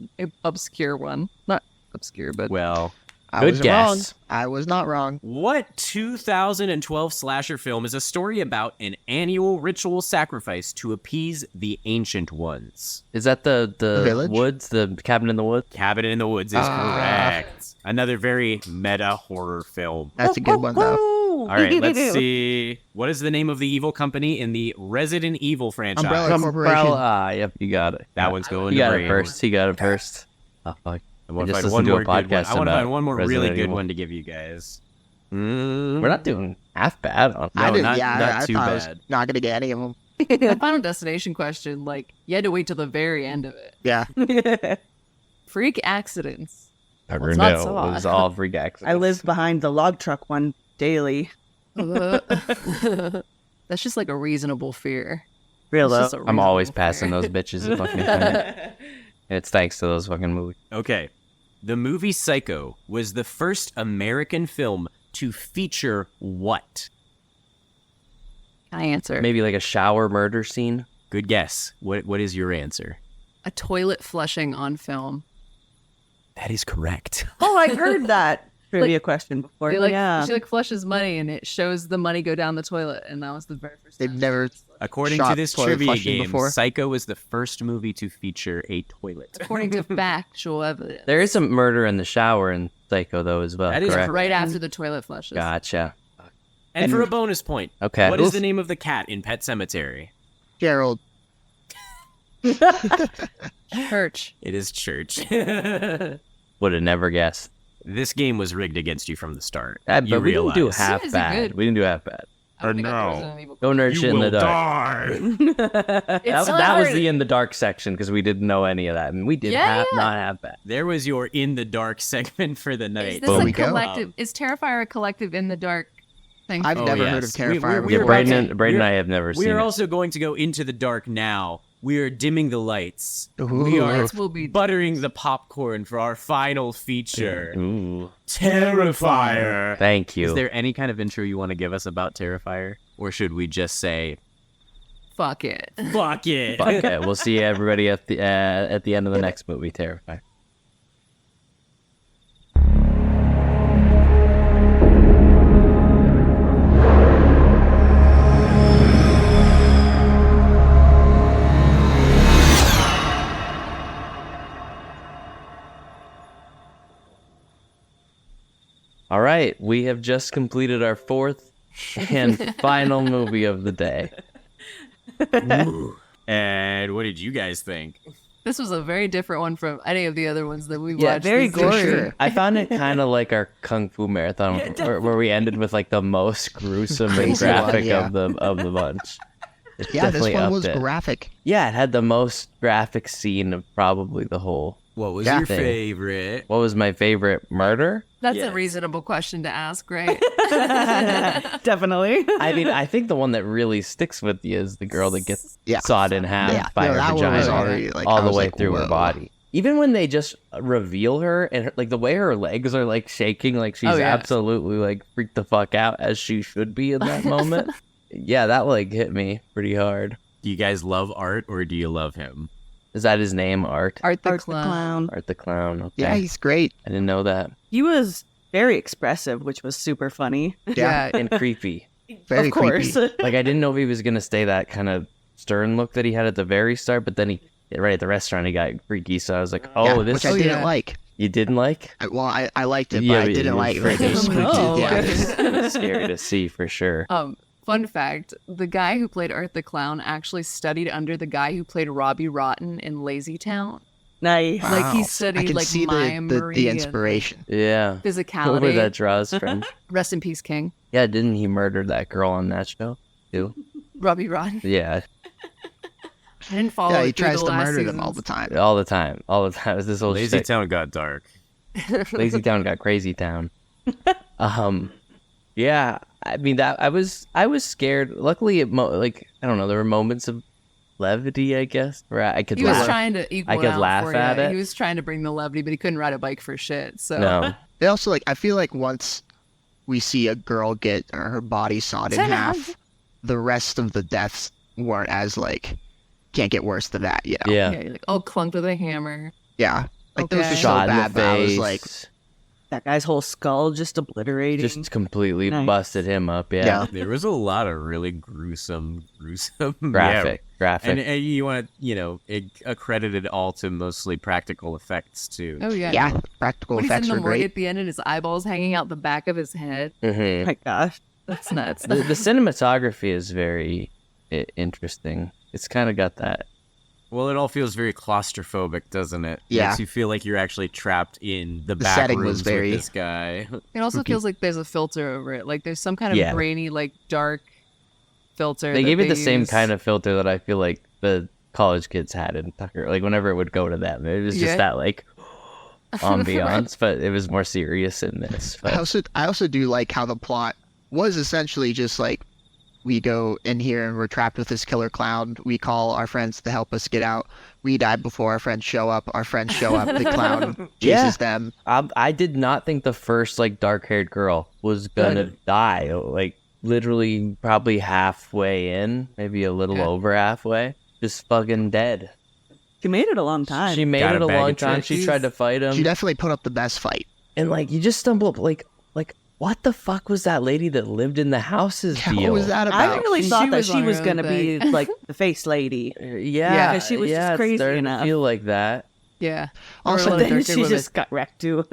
obscure one. Not obscure, but Well, I Good was guess. wrong. I was not wrong. what 2012 slasher film is a story about an annual ritual sacrifice to appease the ancient ones? Is that the Village? woods, the cabin in the woods? Cabin in the Woods is correct. Another very meta horror film. That's a good one though. All right, let's see. What is the name of the evil company in the Resident Evil franchise? Umbrella Corporation. Umbrella. Yep, you got it. That one's going He to got Brain. it first. He got it first. Oh fuck. I want to just find listened one to a more good one. podcast I want to about find one more really Resident good Evil. one to give you guys. We're not doing half bad on. No, I didn't. not- yeah, not I too thought I was bad. not gonna get any of them. the Final Destination question, like, you had to wait till the very end of it. Yeah. Freak accidents. Never it's not know. so It was odd. all freak accidents. I live behind the log truck one daily. That's just like a reasonable fear. Real It's low. just a I'm always reasonable passing fear. those bitches. A fucking time. It's thanks to those fucking movies. Okay. The movie Psycho was the first American film to feature what? Can I answer? Maybe like a shower murder scene. Good guess. What is your answer? A toilet flushing on film. That is correct. Oh, I heard that trivia question before. They, like, Yeah. She like flushes money and it shows the money go down the toilet, and that was the very first They've time. never. According to Shot this toilet trivia flushing game, before. Psycho was the first movie to feature a toilet. According to factual evidence. There is some murder in the shower in Psycho though as well. That is correct? Right after the toilet flushes. Gotcha. And for a bonus point, Okay. what is the name of the cat in Pet Cemetery? Gerald. Church. It is Church. Would have never guessed. This game was rigged against you from the start. But You we didn't do realize. half Is it bad. good? We didn't do half bad. I don't think I got Resident Evil. No nerd shit in the dark. die. It's not That was hard. the in the dark section because we didn't know any of that, and we did Yeah, yeah. not have bad. There was your in the dark segment for the Is night. this Boom. a we go. collective? Is Terrifier a collective in the dark thing? I've Oh, never heard of yes. We- Terrifier we're- before. Yeah, We're Braden, about to- Braden and I we're- have never We seen are it. also going to go into the dark now. We are dimming the lights. Ooh. We are Lights will be buttering the popcorn for our final feature. Ooh, Terrifier. thank you. Is there any kind of intro you want to give us about Terrifier? Or should we just say, Fuck it. fuck it? Fuck it. We'll see everybody at the end of the next movie, Terrifier. All right, we have just completed our fourth and final movie of the day. And what did you guys think? This was a very different one from any of the other ones that we Yeah, watched. very this gory. year. Sure. I found it kind of like our Kung Fu marathon, where we ended with like the most gruesome and Crazy one, graphic yeah. of the bunch. It's Yeah, this definitely one upped was it. graphic. Yeah, it had the most graphic scene of probably the whole. What was Yeah. your Thing. favorite? What was my favorite murder? That's Yes. a reasonable question to ask, right? Definitely. I mean, I think the one that really sticks with you is the girl that gets Yeah. sawed in half Yeah, by no, her that one was vagina already, like, all I the was way like, through her whoa. body. Even when they just reveal her and like the way her legs are like shaking, like she's Oh, yeah. absolutely like freaked the fuck out as she should be in that moment. Yeah, that like hit me pretty hard. Do you guys love Art or do you love him? Is that his name? Art? Art the Art the Clown. Clown. Art the Clown. Okay. Yeah, he's great. I didn't know that. He was very expressive, which was super funny. Yeah, And creepy. very of course. creepy. Like I didn't know if he was gonna stay that kind of stern look that he had at the very start, but then right at the restaurant, he got freaky. So I was like, oh, Yeah, this which I didn't yeah. like. you didn't like? I liked it, but Yeah, I but didn't it like was it was freaking- spooky. Oh, Yeah. It's scary to see for sure. Fun fact: the guy who played Art the Clown actually studied under the guy who played Robbie Rotten in Lazy Town. Nice. Wow. Like he I studied can like see mimery the and inspiration. Yeah. Where physicality. that draws from. Rest in peace, King. Yeah, didn't he murder that girl on that show too? Robbie Rotten. Yeah, I didn't follow. Yeah, it he through tries the to last murder them all seasons. the time. all the time. It's this whole Lazy shit. Town got dark. Lazy Town got Crazy Town. Yeah, I mean that I was scared. Luckily, I don't know, there were moments of levity, I guess, where I could He was laugh. trying to equal I could out laugh for at you. it. He was trying to bring the levity, but he couldn't ride a bike for shit. So No, They also like. I feel like once we see a girl get her body sawed in half, the rest of the deaths weren't as like. Can't get worse than that, you know? yeah, yeah, you're like, oh, clunked with a hammer. Yeah. Like those Okay. were so shot in bad the that I was face, like, That guy's whole skull just obliterated. just completely Nice. busted him up. Yeah, Yeah. There was a lot of really gruesome, graphic. And you want to, it accredited all to mostly practical effects too. Oh yeah. yeah, practical When he's in effects the were morgue great. at the end and his eyeballs hanging out the back of his head. hmm Oh my gosh. That's nuts. the cinematography is very interesting. It's kind of got that. Well, it all feels very claustrophobic, doesn't it? Yeah. Makes you feel like you're actually trapped in the The back setting rooms was very- with this guy. It also feels like there's a filter over it. Like there's some kind of Yeah. grainy, like dark filter. They that gave it the same use. kind of filter that I feel like the college kids had in Tucker. Like whenever it would go to them, it was just Yeah. that like ambiance, but it was more serious in this. But I also do like how the plot was essentially just like we go in here and we're trapped with this killer clown. We call our friends to help us get out. We die before our friends show up. Our friends show up. The clown chases Yeah. them. I did not think the first like dark-haired girl was gonna die. Like literally, probably halfway in, maybe a little Yeah. over halfway, just fucking dead. She made it a long time. She made Got it a a bag long of time. She tricks. tried to fight him, She definitely put up the best fight. and like you just stumble up like what the fuck was that lady that lived in the house's Yeah, deal? what was that I about? really She thought that was she on her was own going to be thing. like the face lady. Yeah, 'cause she was just it's crazy starting enough. To feel like that. Yeah. Also, Or a lot of Then darker she women. just got wrecked too.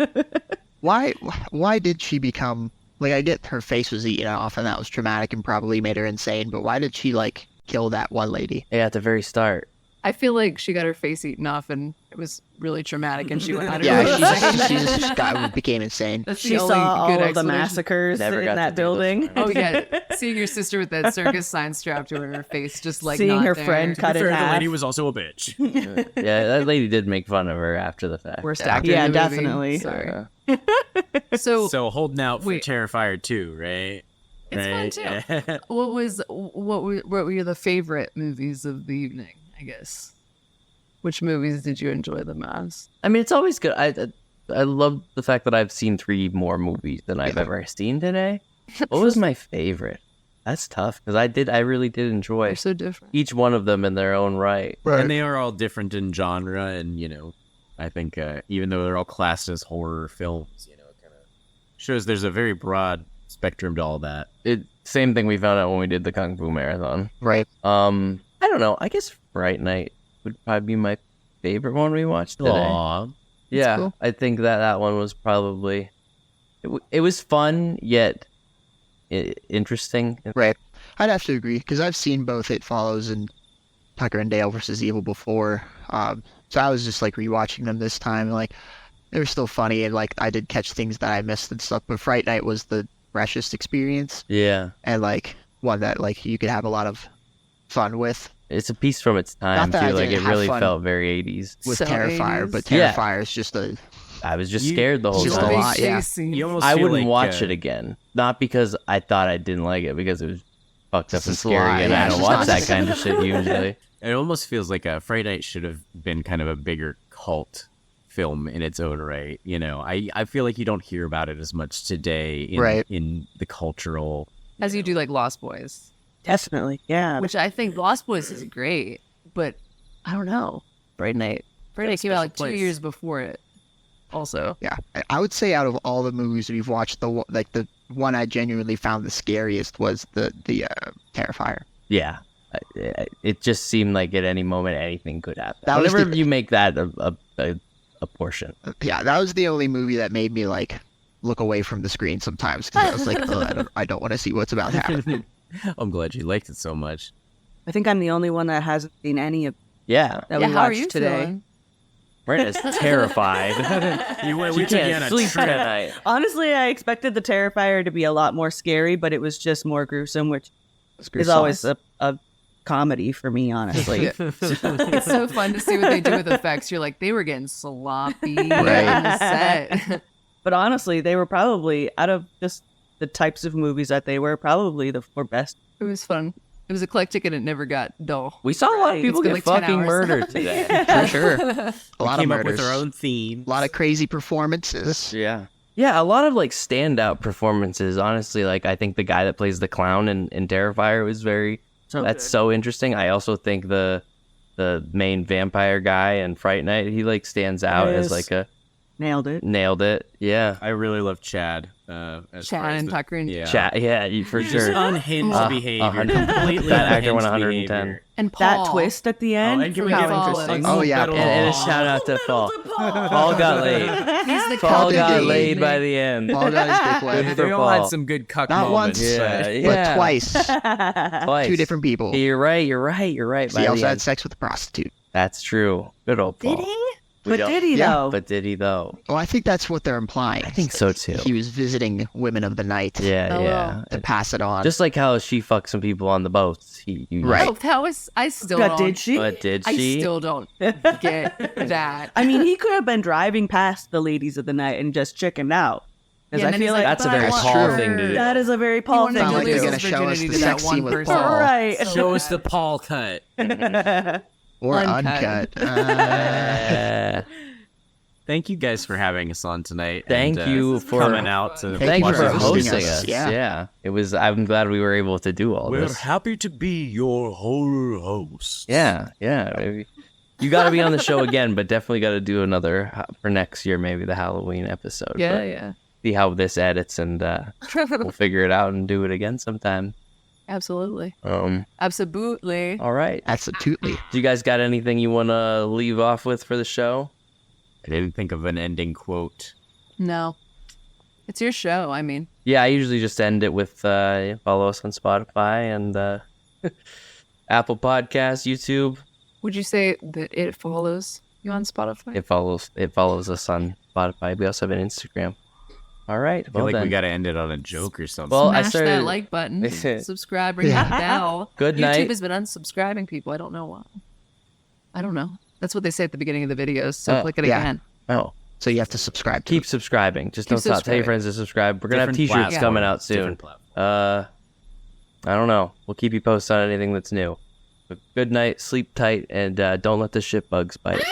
Why did she become like? I get her face was eaten off and that was traumatic and probably made her insane. But why did she like kill that one lady? Yeah, at the very start. I feel like she got her face eaten off and it was really traumatic and she went out of Yeah, her she just became insane. That's the She only saw all good of the explanation. massacres Never in got that to do this building. one. Oh yeah, seeing your sister with that circus sign strapped to her face, just like Seeing not her there. friend cut in half. was also a bitch. Yeah, that lady did make fun of her after the fact. Worst actor. Yeah, in the movie. definitely. Sorry. Uh, So, So holding out for Wait. Terrifier 2, right? it's fun too. What were the favorite movies of the evening? I guess. Which movies did you enjoy the most? I mean, it's always good. I love the fact that I've seen 3 more movies than I've ever seen today. What was my favorite? That's tough because I really did enjoy They're so different. each one of them in their own right. Right. And they are all different in genre, and I think even though they're all classed as horror films, it kind of shows there's a very broad spectrum to all that. Same thing we found out when we did the Kung Fu Marathon. Right. I don't know. I guess Fright Night would probably be my favorite one we watched today. Aw. Yeah, cool. I think that one was probably it was fun yet interesting. Right. I'd have to agree because I've seen both It Follows and Tucker and Dale versus Evil before. So I was just like rewatching them this time. And, like they were still funny and like I did catch things that I missed and stuff. But Fright Night was the freshest experience Yeah, and like one that like you could have a lot of fun with it's a piece from its time Not that I too. Like it didn't have really fun felt very 80s. with So Terrifier. 80s. But Yeah. Terrifier is just a I was just You- scared the whole Just a time. lot, yeah. You almost I feel wouldn't like, watch it again. Not because I thought I didn't like it, because it was fucked up It's and just a lie, scary, and yeah, I it's don't just watch that nonsense. kind of shit usually. It almost feels like a Fright Night should have been kind of a bigger cult film in its own right. I feel like you don't hear about it as much today Right. in the cultural. As you do like Lost Boys, Definitely, yeah. which I think Lost Boys is great, but I don't know. Fright Night. Fright Night came out like 2 place. years before it. Also, yeah. I would say out of all the movies we've watched, the one I genuinely found the scariest was the Terrifier. Yeah, it just seemed like at any moment anything could happen. That was Whenever the- you make that a portion. Yeah, that was the only movie that made me like look away from the screen sometimes because I was like, oh, I don't want to see what's about to happen. I'm glad you liked it so much. I think I'm the only one that hasn't seen any of Yeah, that yeah, we how are watched you today. feeling? Brenda's terrified. We took you on can't a sleep trip. tonight. Honestly, I expected the Terrifier to be a lot more scary, but it was just more gruesome, which Screw is sauce. always a comedy for me, honestly. It's so fun to see what they do with effects. You're like, they were getting sloppy on Right. the set. But honestly, they were probably, out of just the types of movies that they were, probably the four best. It was fun. It was eclectic and it never got dull. We saw a lot of people It's been get like 10 fucking hours. murdered today. For sure. A lot of Came up murders. with our own theme. A lot of crazy performances. Yeah. Yeah, a lot of like standout performances. Honestly, like I think the guy that plays the clown in Terrifier was that's so interesting. I also think the main vampire guy in Fright Night, he like stands out as like a Nailed it. nailed it. Yeah. I really love Chad. As Chad far as and the- Tucker and yeah. Chat, yeah, for Just sure. unhinged behavior. 100. Completely That actor went unhinged 110. behavior. And Paul. That twist at the Oh, end. and can we How give interesting. Oh, yeah, And a shout out to Paul. Paul got laid. He's the Paul Paul got got laid laid. by the end. All got his dick wet. Good for They all had Paul. some good cuck Not moments. once, Yeah, but- but yeah. twice. Twice. Two different people. You're right. By He the also had end. sex with a prostitute. That's true. Good old Paul. Did he? We But don't- did he, Yeah, though? But did he though? Well, I think that's what they're implying. I think so too. He was visiting women of the night Yeah, Oh, yeah. to pass it on. Just like how she fucked some people on the boats. Right. Oh, that was. I still But don't. did she? But did I she? still don't get that. I mean, he could have been driving past the ladies of the night and just chickened out. Because Yeah, and I then feel he's like That's a "But I very want Paul her." thing to do. that is a very Paul wanted thing to Sounds like to they're lose do. gonna his show us virginity the to that sex one scene with person. Paul. Right. Show us the Paul cut. or Uncut. uncut. Thank you guys for having us on tonight. Thank and, you for coming out to Thank Thank you you for for hosting hosting us. us. Yeah. It was. I'm glad we were able to do all We're this. happy to be your horror hosts. Yeah. Maybe. You got to be on the show again, but definitely got to do another for next year, maybe the Halloween episode. Yeah, But yeah. see how this edits, and we'll figure it out and do it again sometime. Absolutely. All Absolutely. right. Absolutely. Do you guys got anything you want to leave off with for the show? I didn't think of an ending quote. No. It's your show. I mean, Yeah, I usually just end it with follow us on Spotify and Apple Podcasts, YouTube. would you say that it follows you on Spotify? It follows us on Spotify. We also have an Instagram. All right. I feel Well like then. we got to end it on a joke or something. Well, I Smash started- that like button. Subscribe. Ring that bell. Good YouTube night. has been unsubscribing people. I don't know why. I don't know. That's what they say at the beginning of the videos. So Oh, click it yeah. again. Oh, So you have to subscribe to keep subscribing. Just Keep don't stop. Tell your subscribing. friends to subscribe. We're gonna have Different T-shirts platform. coming out soon. Different platform. I don't know. We'll keep you posted on anything that's new. But good night, sleep tight, and don't let the shit bugs bite.